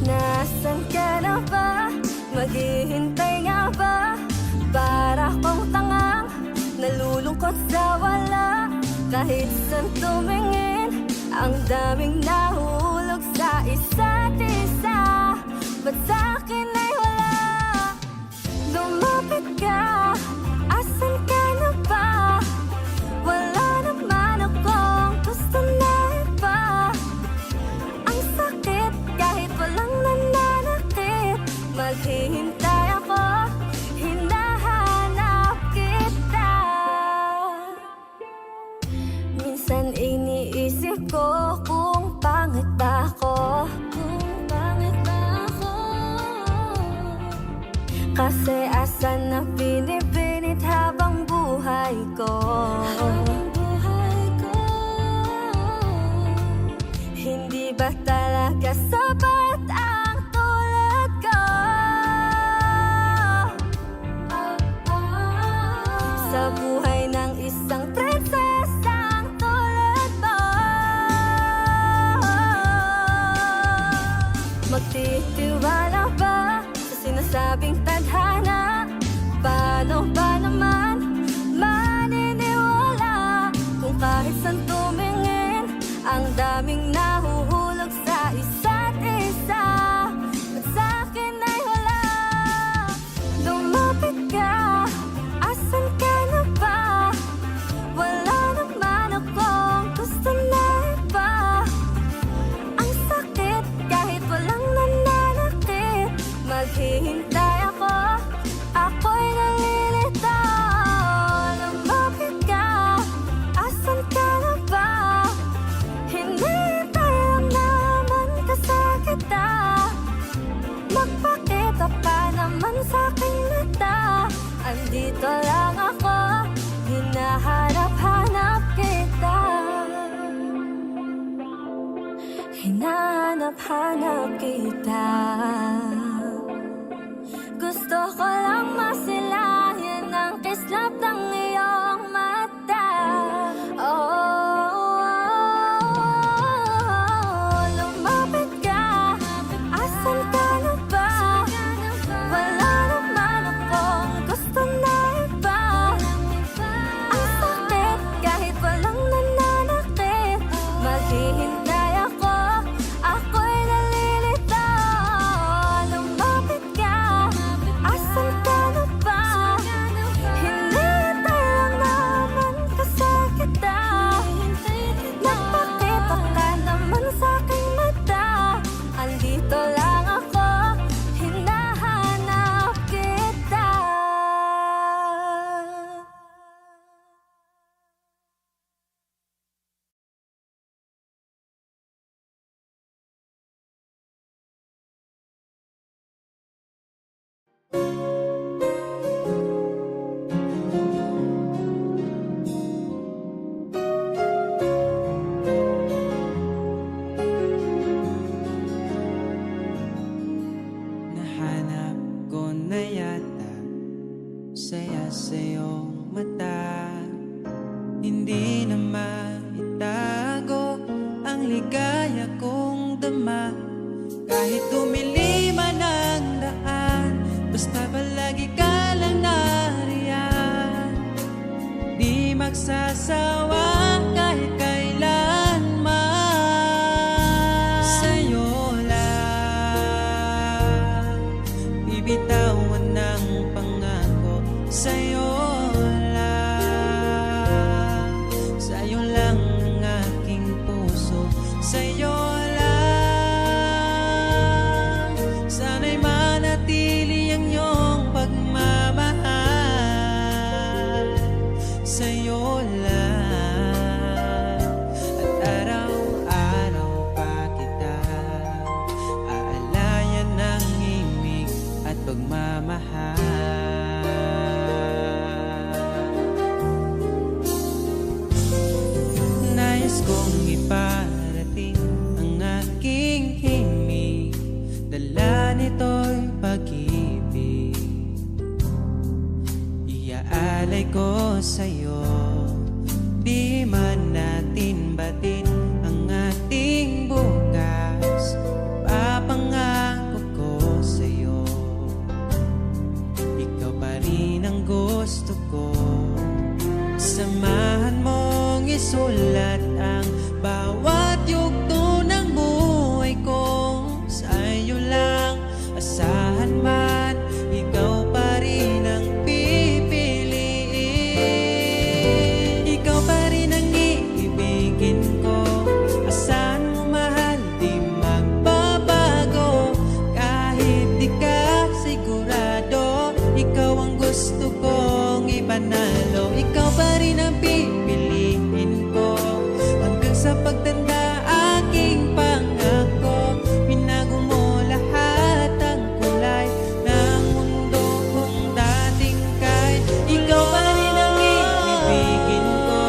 Nasaan ka na ba? Maghihintay nga ba? Para kong tangang nalulungkot sa wala. Kahit saan tumingin, ang daming nahulog sa isa't isa. Ba't sa'kin ay wala? Lumapit ka, asan ka na ba? Wala naman akong gusto na iba. Ang sakit kahit walang nananakit. Maghihintay ako, hinahanap kita. Minsan iniisip ko kung pangit ba ako. Kasi asan na binibinit habang buhay ko. Hindi ba talaga sapat ang tulad ko? Sa buhay ng isang prinsesang tulad mo. Magtitiwala ba sa sinasabing tadhana? Paano ba naman daming nahuhulog sa isa't isa, at sa'kin ay wala. Lumapit ka, asan ka na ba? Wala naman akong gusto na iba. Ang sakit kahit walang nananakit, maghihintay ako, ako'y nalilito. Lumapit ka, asan ka na ba? Hinihintay lang naman kasakita. Magpakita ka naman sa'king mata. Andito lang ako, hinahanap-hanap kita. Hinahanap-hanap kita. Gusto ko lang masilayan ang kislap ng iyong mata. Lumapit ka, asan ka na ba? Wala naman akong gusto na iba. Ang sakit kahit walang nananakit, maghihintay ako, ako'y nalilito. Lumapit ka, asan ka na ba? Hinihintay lang naman kasakita. Nagpakita ka naman sa'king mata. Andito lang ako, hinahanap kita. Nahanap ko na yata saya sa iyong mata. Hindi na maitago ang ligaya kong dama. Kahit tumili man ang daan, basta palagi ka lang nariyan. Di magsasawa kahit kailanman. Sa'yo lang bibitawan ng pangako. Sa'yo lang ang aking puso. Sa'yo lang sana'y manatili ang iyong pagmamahal. Sa'yo lang at araw-araw pa kita aalayan ng himig at pagmamahal. Nais kong iparating ang aking himig, dala nito'y pag-ibig. Iaalay ko sa'yo, di man natin batin ang ating bukas. Papangako ko sa'yo, ikaw pa rin ang gusto ko. Samahan mong isulat ang bawat yugto ng buhay ko. Sa'yo lang asahan man, ikaw pa rin ang pipiliin. Ikaw pa rin ang iibigin ko. Asahan mo mahal, di magbabago. Kahit di ka sigurado, ikaw ang gusto kong ipanalo. Ikaw pa rin ang pipiliin ko hanggang sa pagtanda aking pangako. Binago mo lahat ang kulay ng mundo kong dating kay. Ikaw pa rin ang ibibigin ko.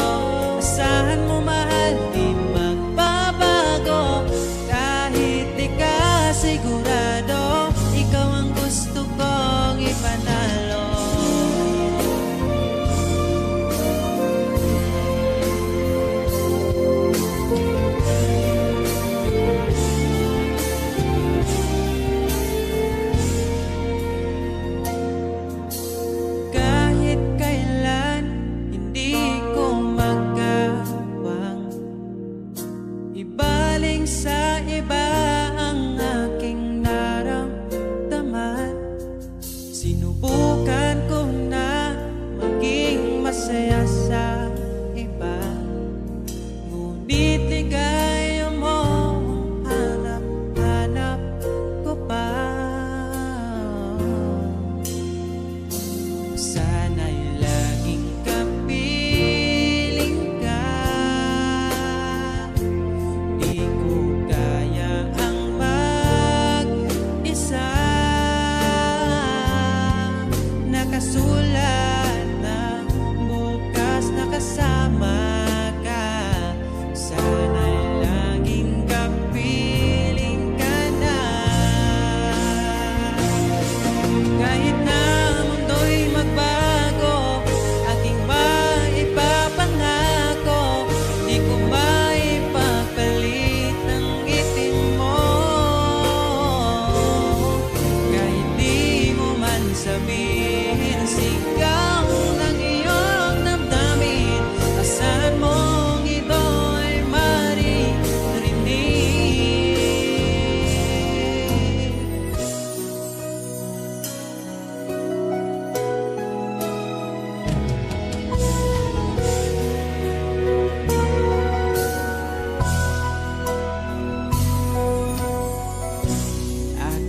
Asahan mo mahal, di magbabago. Kahit di ka sigurado, ikaw ang gusto kong ipanalo. Kahit kailan hindi ko magawang iba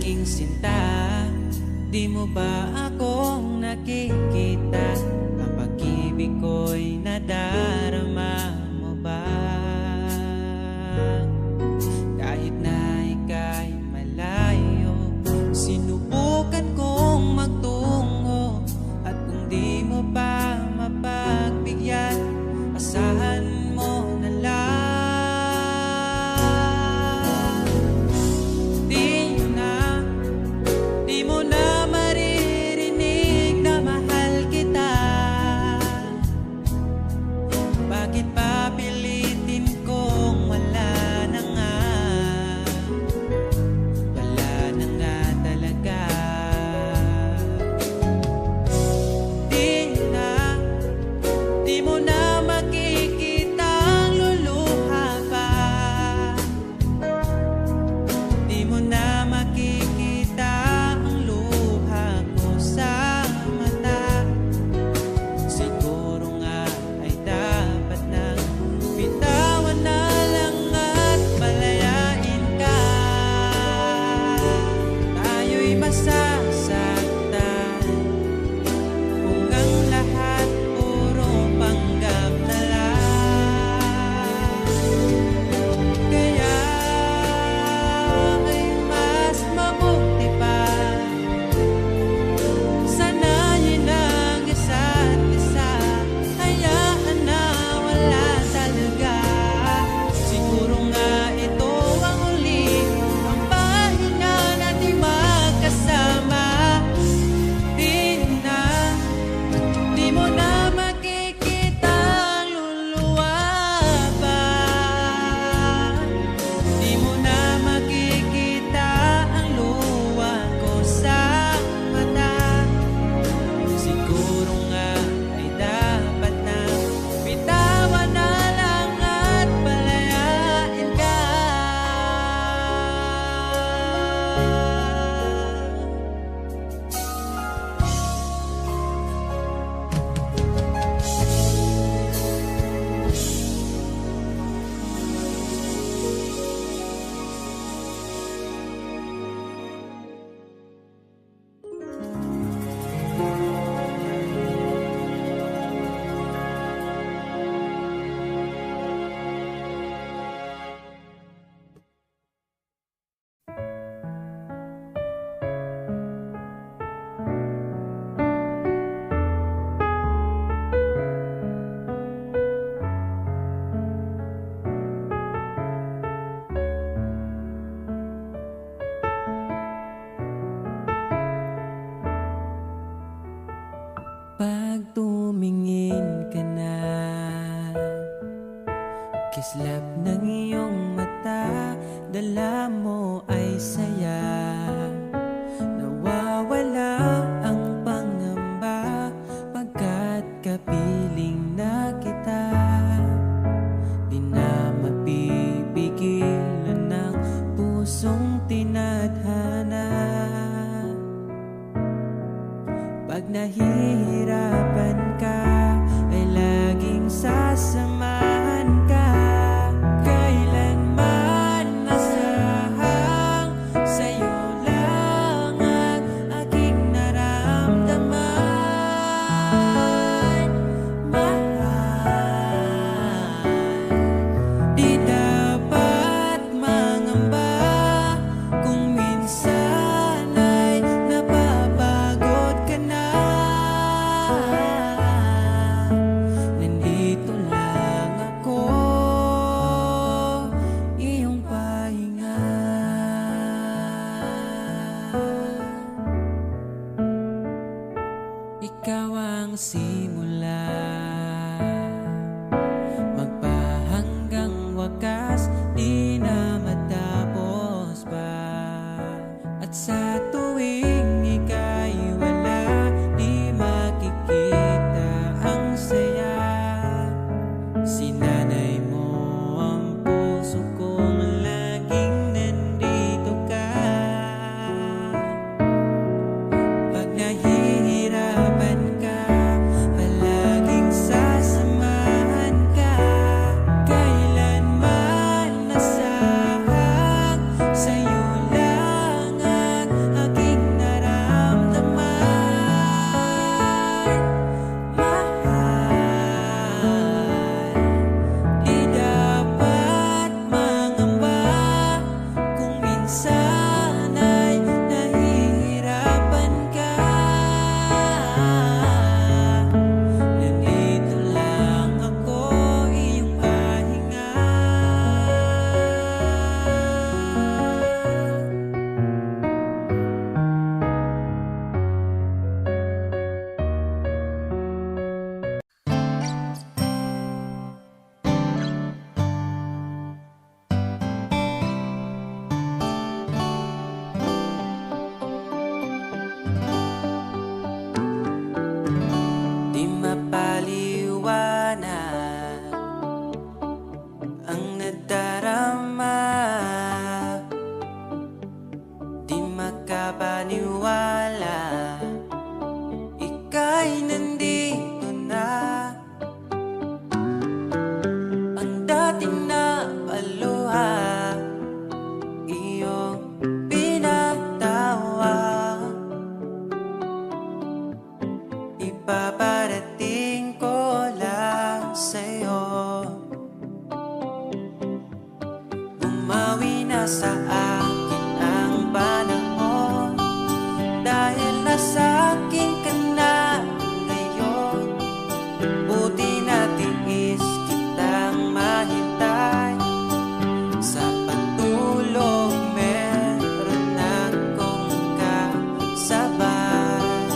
aking sinta. Di mo ba akong nakikita? Ang pag-ibig ko'y nadarama mo ba? Kahit na ika'y malayo, sinubukan kong magtungo. At kung di mo pa mapagbigyan, asahan mo na lang. Di mo na maririnig na mahal kita. Bakit pa pilitin kung wala na nga? Wala na nga talaga. Di mo na makikita ang luluha pa. Di mo na makikita ang luha ko sa mata. Siguro nga ay dapat nang bitawan na lang at palayain ka. Tayo'y masasaktan kung ang lahat puro panggap na lang. Kaya ay mas mabuti pa sanayin ang isa't isa. Hayaan na wala talaga. Siguro nga ito ang huli, ang pahinga natin magkasama. Di mo na makikita ang luluwa pa. Di mo na makikita ang luha ko sa mata. Siguro nga ay dapat na bitawan na lang at palayain ka. Pag tumingin ka na, kislap ng iyong mata, dala mo ay saya. Nawawala ang pangamba pagkat kapiling na kita. Di na mapipigilan ng pusong tinadhana. Pag nahihirapan ka, ay laging sasamahan ka. Kailanman masahang sa'yo lang ang aking naramdaman. Mahal, di dapat mangamba kung minsan ay napapagod ka na. Nandito lang ako, iyong pahinga. Ikaw ang simula, magpahanggang wakas, di na matapos pa. At sa tuwing ika'y wala, di makikita ang saya. Sinanay mo ang puso kong laging nandito ka. Pag nahihirapan ka, palaging sasamahan ka. Kailanman nasahang sa'yo lang ang Di makapaniwala, ika'y nandito na. Ang dating na paluha, iyong pinatawa. Ipaparating ko lang sa'yo, bumawi na sa akin ang panahon, dahil nasa akin ka na ngayon. Buti na tiis kitang mahintay, sa pagtulog meron akong kasabay.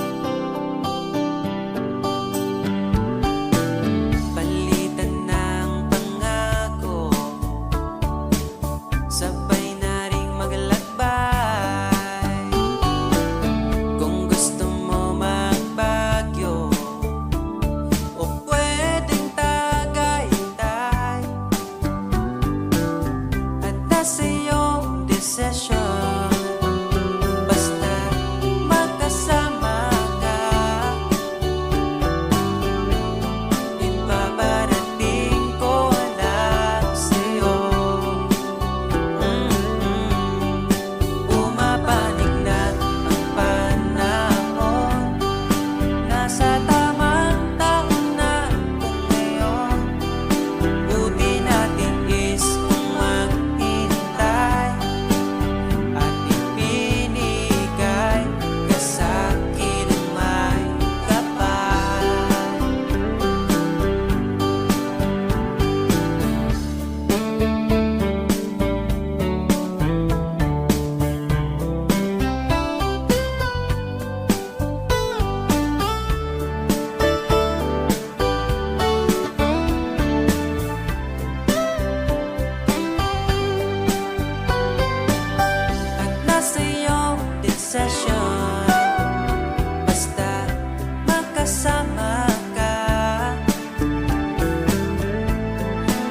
Palitan ng pangako, sabay na ring maglakbay. Kung gusto mo magbagyo, o pwedeng tagaytay, at nasa iyong desisyon, basta magkasama ka. Ipaparating ko lang sa'yo. Pumapanig na ang panahon, nasa tamang taon na kung ngayon. Buti natin is kung maghintay, at ipinigay ka sa'kin ng may kapal. At nasa iyong desisyon, basta magkasama ka.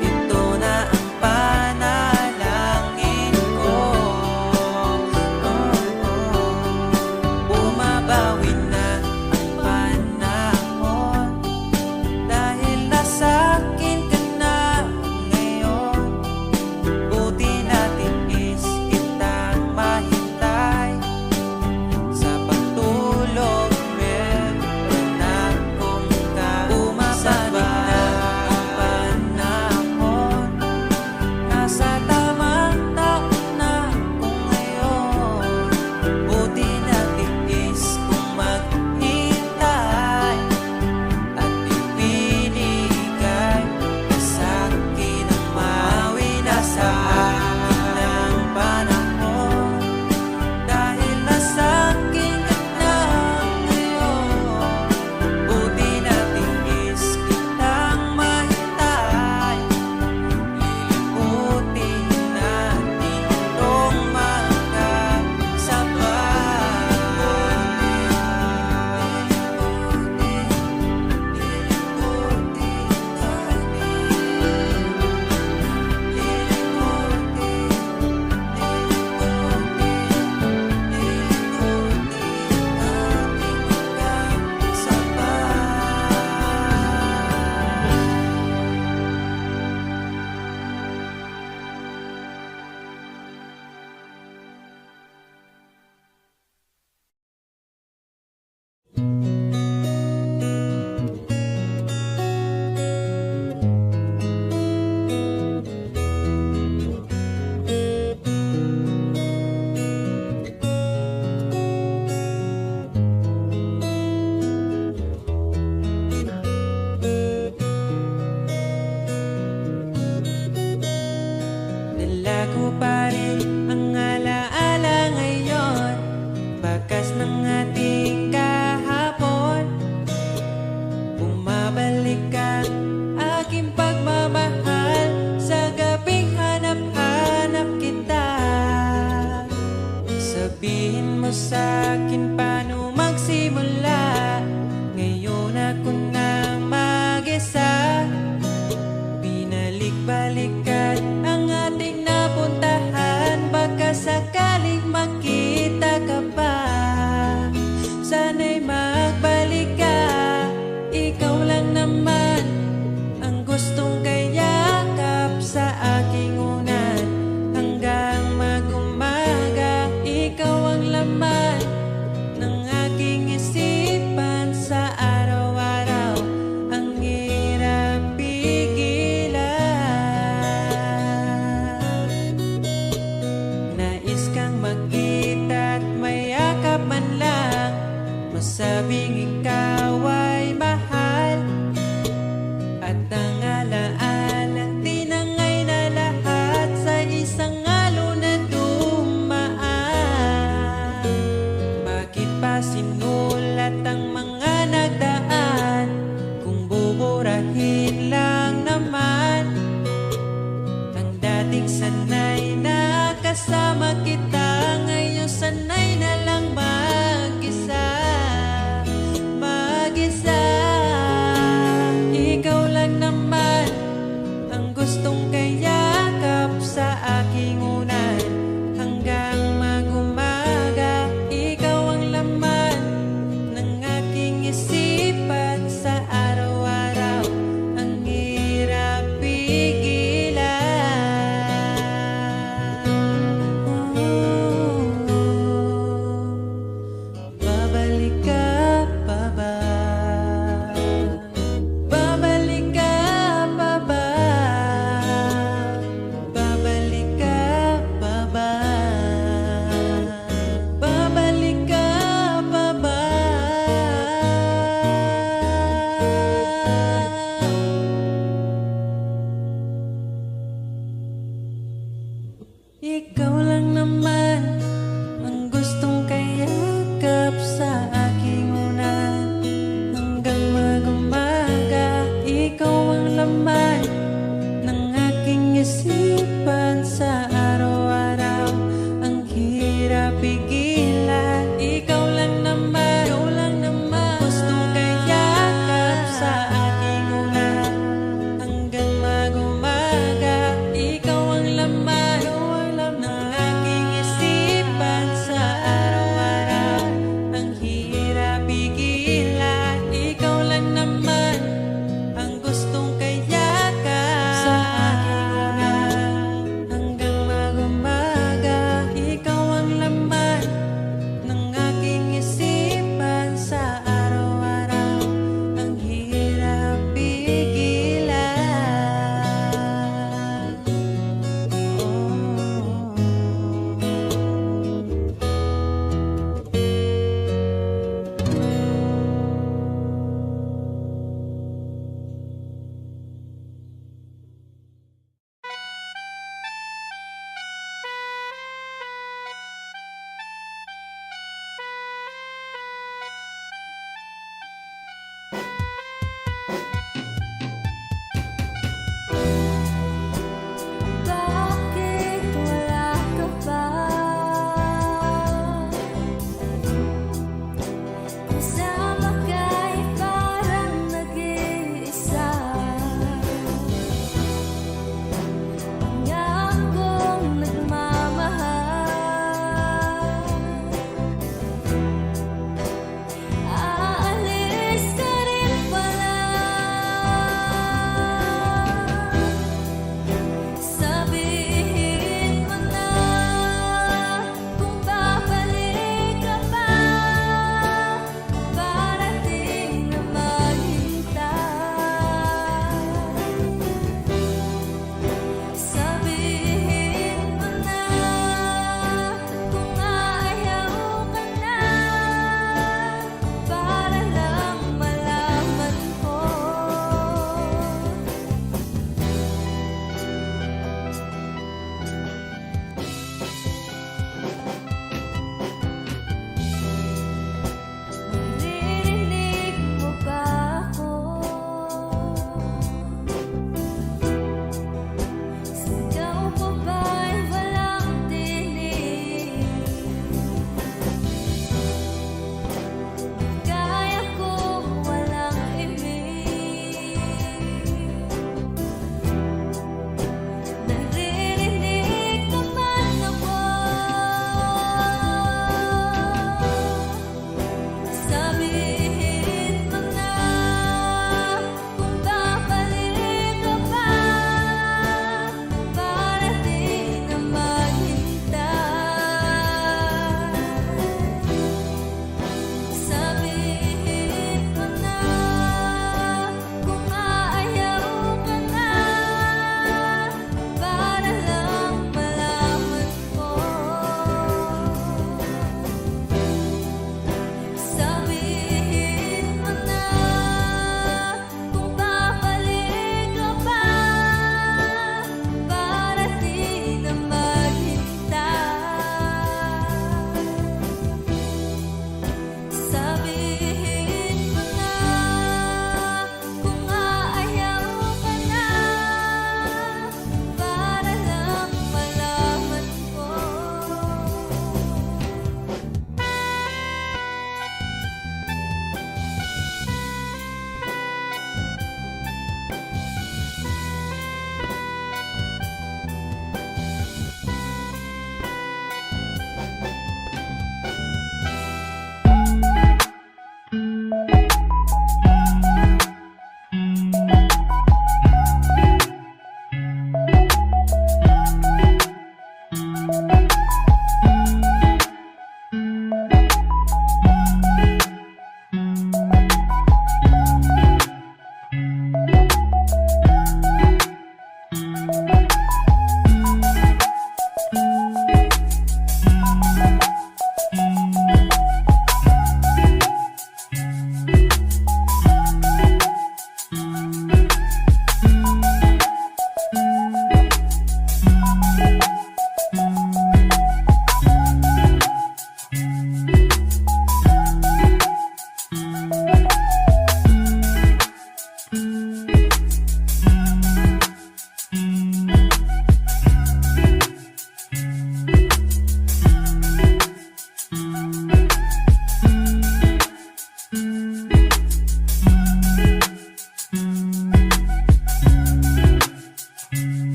Ito na ang panalangin ko. Bumabawi na ang panahon, dahil nasa akin ka na ngayon. Buti natin is kitang mahintay, sa pagtulog meron akong kasabay. Bumabawi na ang panahon, nasa tamang taon na kung ngayon. Buti natin is kung maghintay, at ipinigay ka sa'kin ang mawi na sa akin ang panahon, dahil nasa akin ka na ngayon. Buti natin is kitang mahintay, liliputin natin itong dala ko pa rin ang alaala ngayon, bakas ng ating kahapon. Bumabalik ang aking pagmamahal, sa gabing hanap-hanap kita. Sabihin mo sa'kin paano magsimula, ngayon ako na mag-isa. Binalik-balikan ang ating napuntahan, baka sakaling makita naming ikaw ay mahal, at ang alaalang tinangay na lahat sa isang alon na dumaan. Bakit pa sinulat ang mga nagdaan kung buburahin lang naman ang dating sanay na kasama kita, ngayon sanay na lang mag-isa.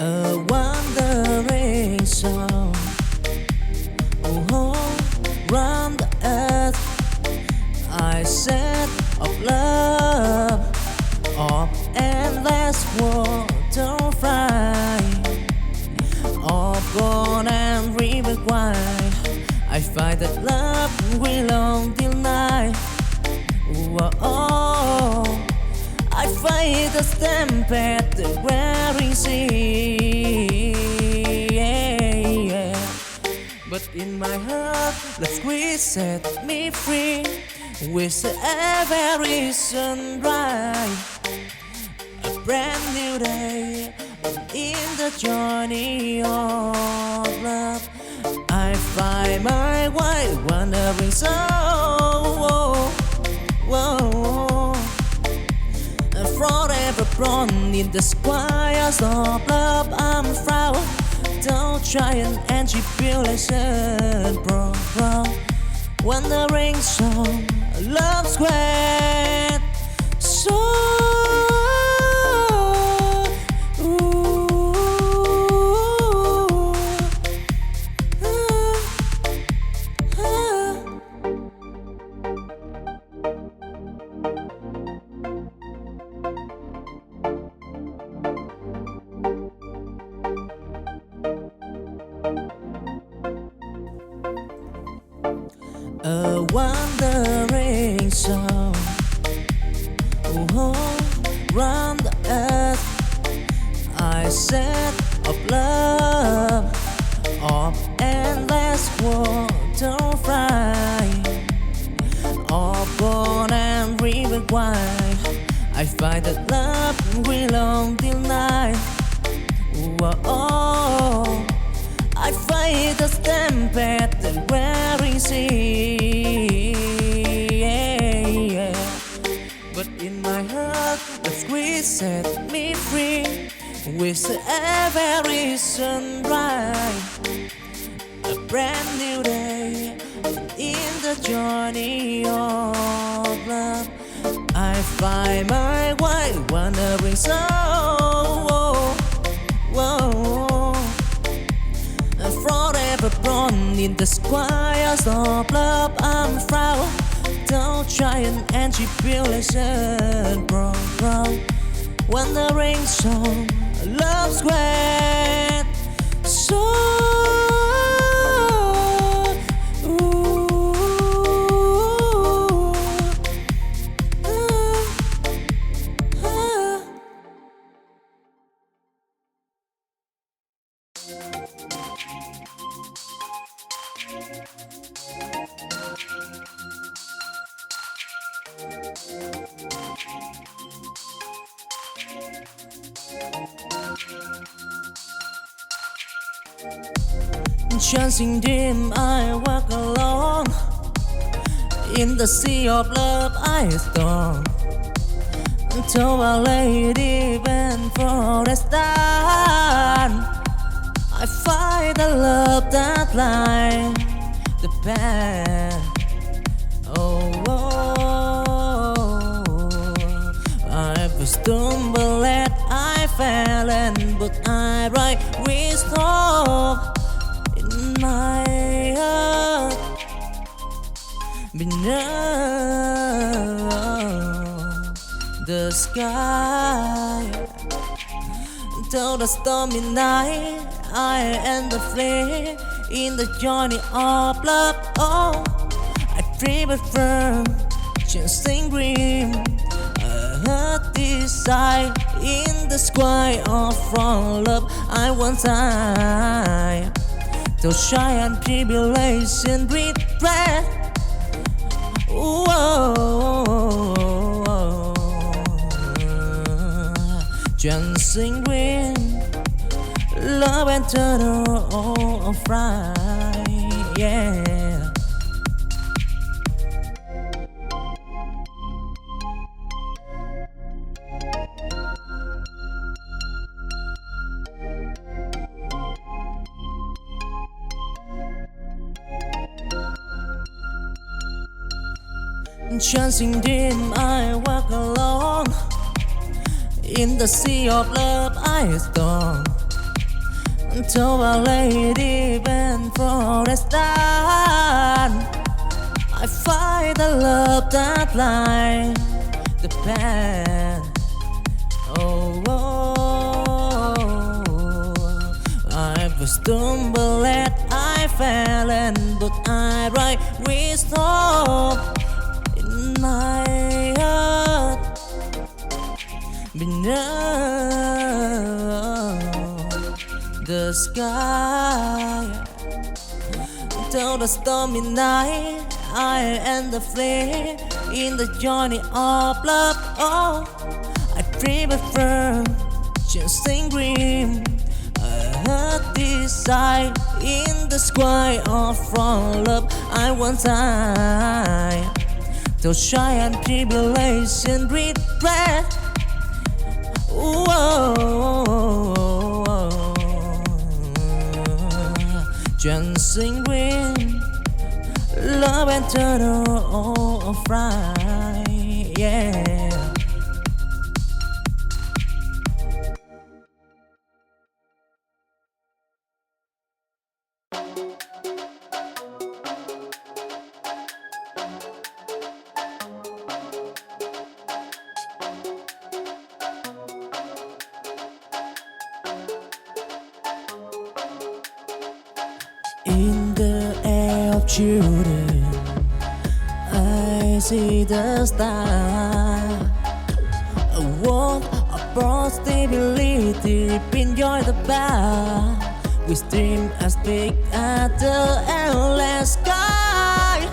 A wandering song, oh, round the earth. I said of love, of endless water fly, of gold and river wide. I find that love will on till night. Oh, I fight the stamp at the wearing sea. But in my heart, love's squeeze set me free. With every sunrise, a brand new day in the journey of love. I find my way wandering soul. Forever born in the squires of love. I'm proud. Don't try an tribulation, bro. Wandering song, love's great. So a wandering song, oh, round the earth. I said of love, of endless water fly, of gold and river wide. I find that love will on till night. Oh, I fight the stamp at the wearing sea. But in my heart, the squeeze set me free. With every sunrise, a brand new day in the journey of love. I find my way wandering soul. Forever born in the squires of love. I'm proud. Don't try an tribulation, bro. Wandering song, love's great. So chancing dim, I walk alone. In the sea of love I storm. Until Our Lady bend for a stand. I find the love that lies the path. I've stumbled and I fell, and but I right wisdom in my heart beneath the sky. Till the stormy night, I end the flame in the journey of love. Oh, I dream it firm, chasing green. I heard desire in the sky of from love. I once I till shy and tribulation regret. Dancing green, love and turtle of fright, yeah. Chancing dim, I walk alone. In the sea of love I storm. To a lady and forest land, I find the love that lies the path. Oh, I was stumbled and I fell, and but I right wisdom in my heart. Beneath the sky, till the stormy night, I and the flame in the journey of love. Oh, I prefer chasing dream. I heard this sight in the sky of from love. I want time to shine and tribulation regret. Dancing green, love and turtle of fry, yeah. In the air of children, I see the star. A world of possibility, enjoy the bar. We dream as big as the endless sky.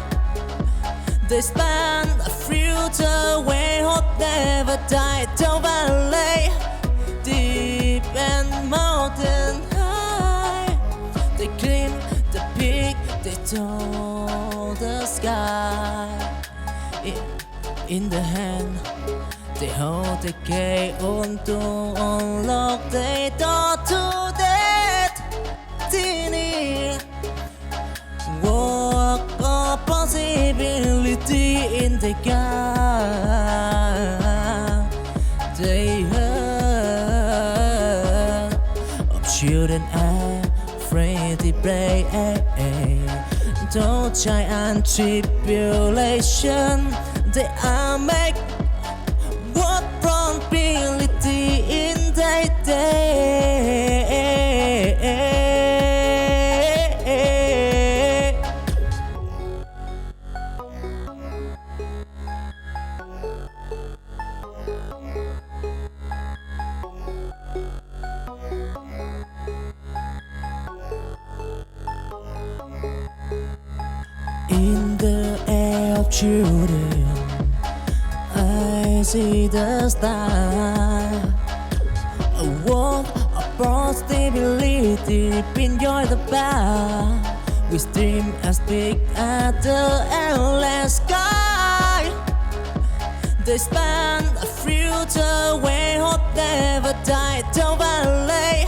They span a future where hope never died. Till valley, deep and mountain high. They climb the peak, they told the sky. In the hand, they hold the key on to unlock the door to destiny. Walk of possibility in the gap. They heard of children afraid to pray. Don't try and tribulation. They are make what probability in their day. In the air of children, I see the star. A world of possibility, enjoy the bar. We dream as big as the endless sky. They span a future where hope never died. Till valley,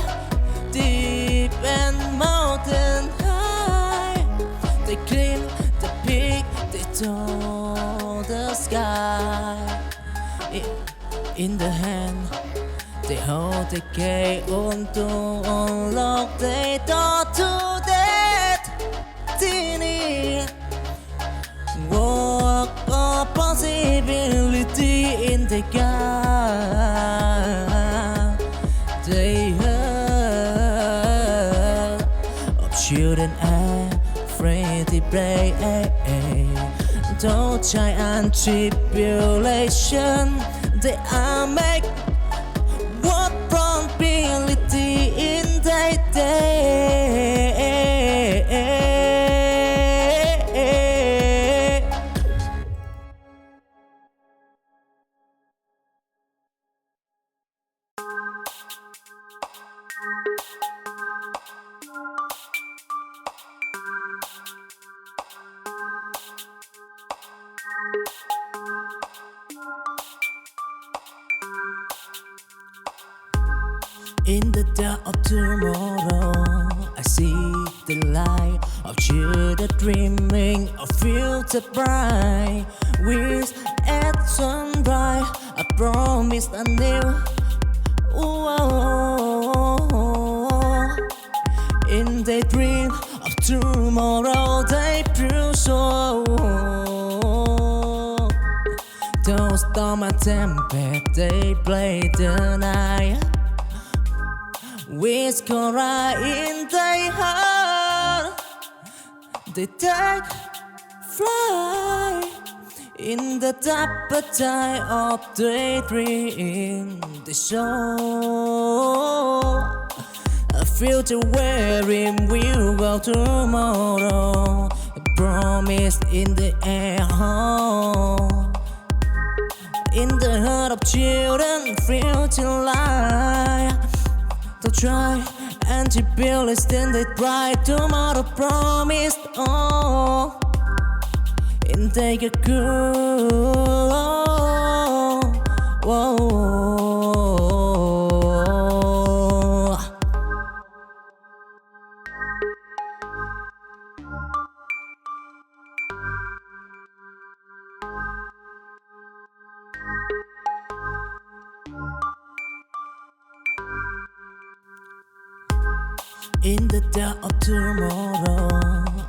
deep and mountain high. They climb the peak, they told the sky. In the hand, they hold the key on to unlock the door to destiny. Walk of possibility in the gap. They heard of children afraid to pray. Don't try and tribulation. They are make what probability in their day. In the dark of tomorrow, I see the light of children dreaming of future bright. With at sunrise, I promise anew. tomorrow they prove so. Those storm and tempest they play the night. With Cora in their heart, they take flight in the deeper tide of daydream. They show a future wherein we'll go tomorrow. A promise in the air. In the heart of children, future light. They'll try and to build a standard bright tomorrow promised. Oh, and take a cool. Whoa. In the dark of tomorrow,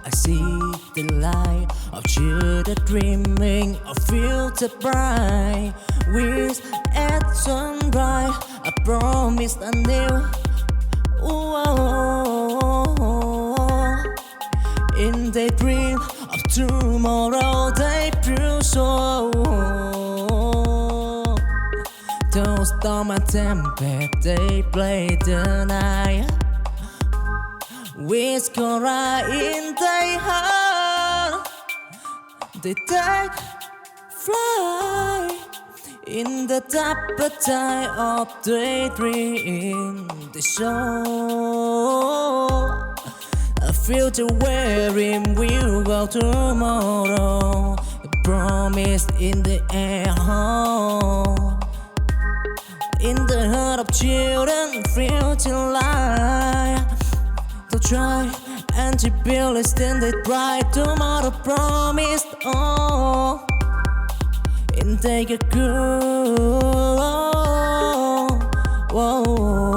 I see the light of children dreaming of future bright. With at sunrise, I promise I knew. In the dream of tomorrow, they prove so. Those storm and tempest, they play the night. With Cora in their heart, they take flight in the deeper tide of daydream. They show a future wherein we'll go tomorrow. A promise in the air. In the heart of children, future light. They'll try and to build a standard bright tomorrow promised. Oh, and take a cool. Whoa.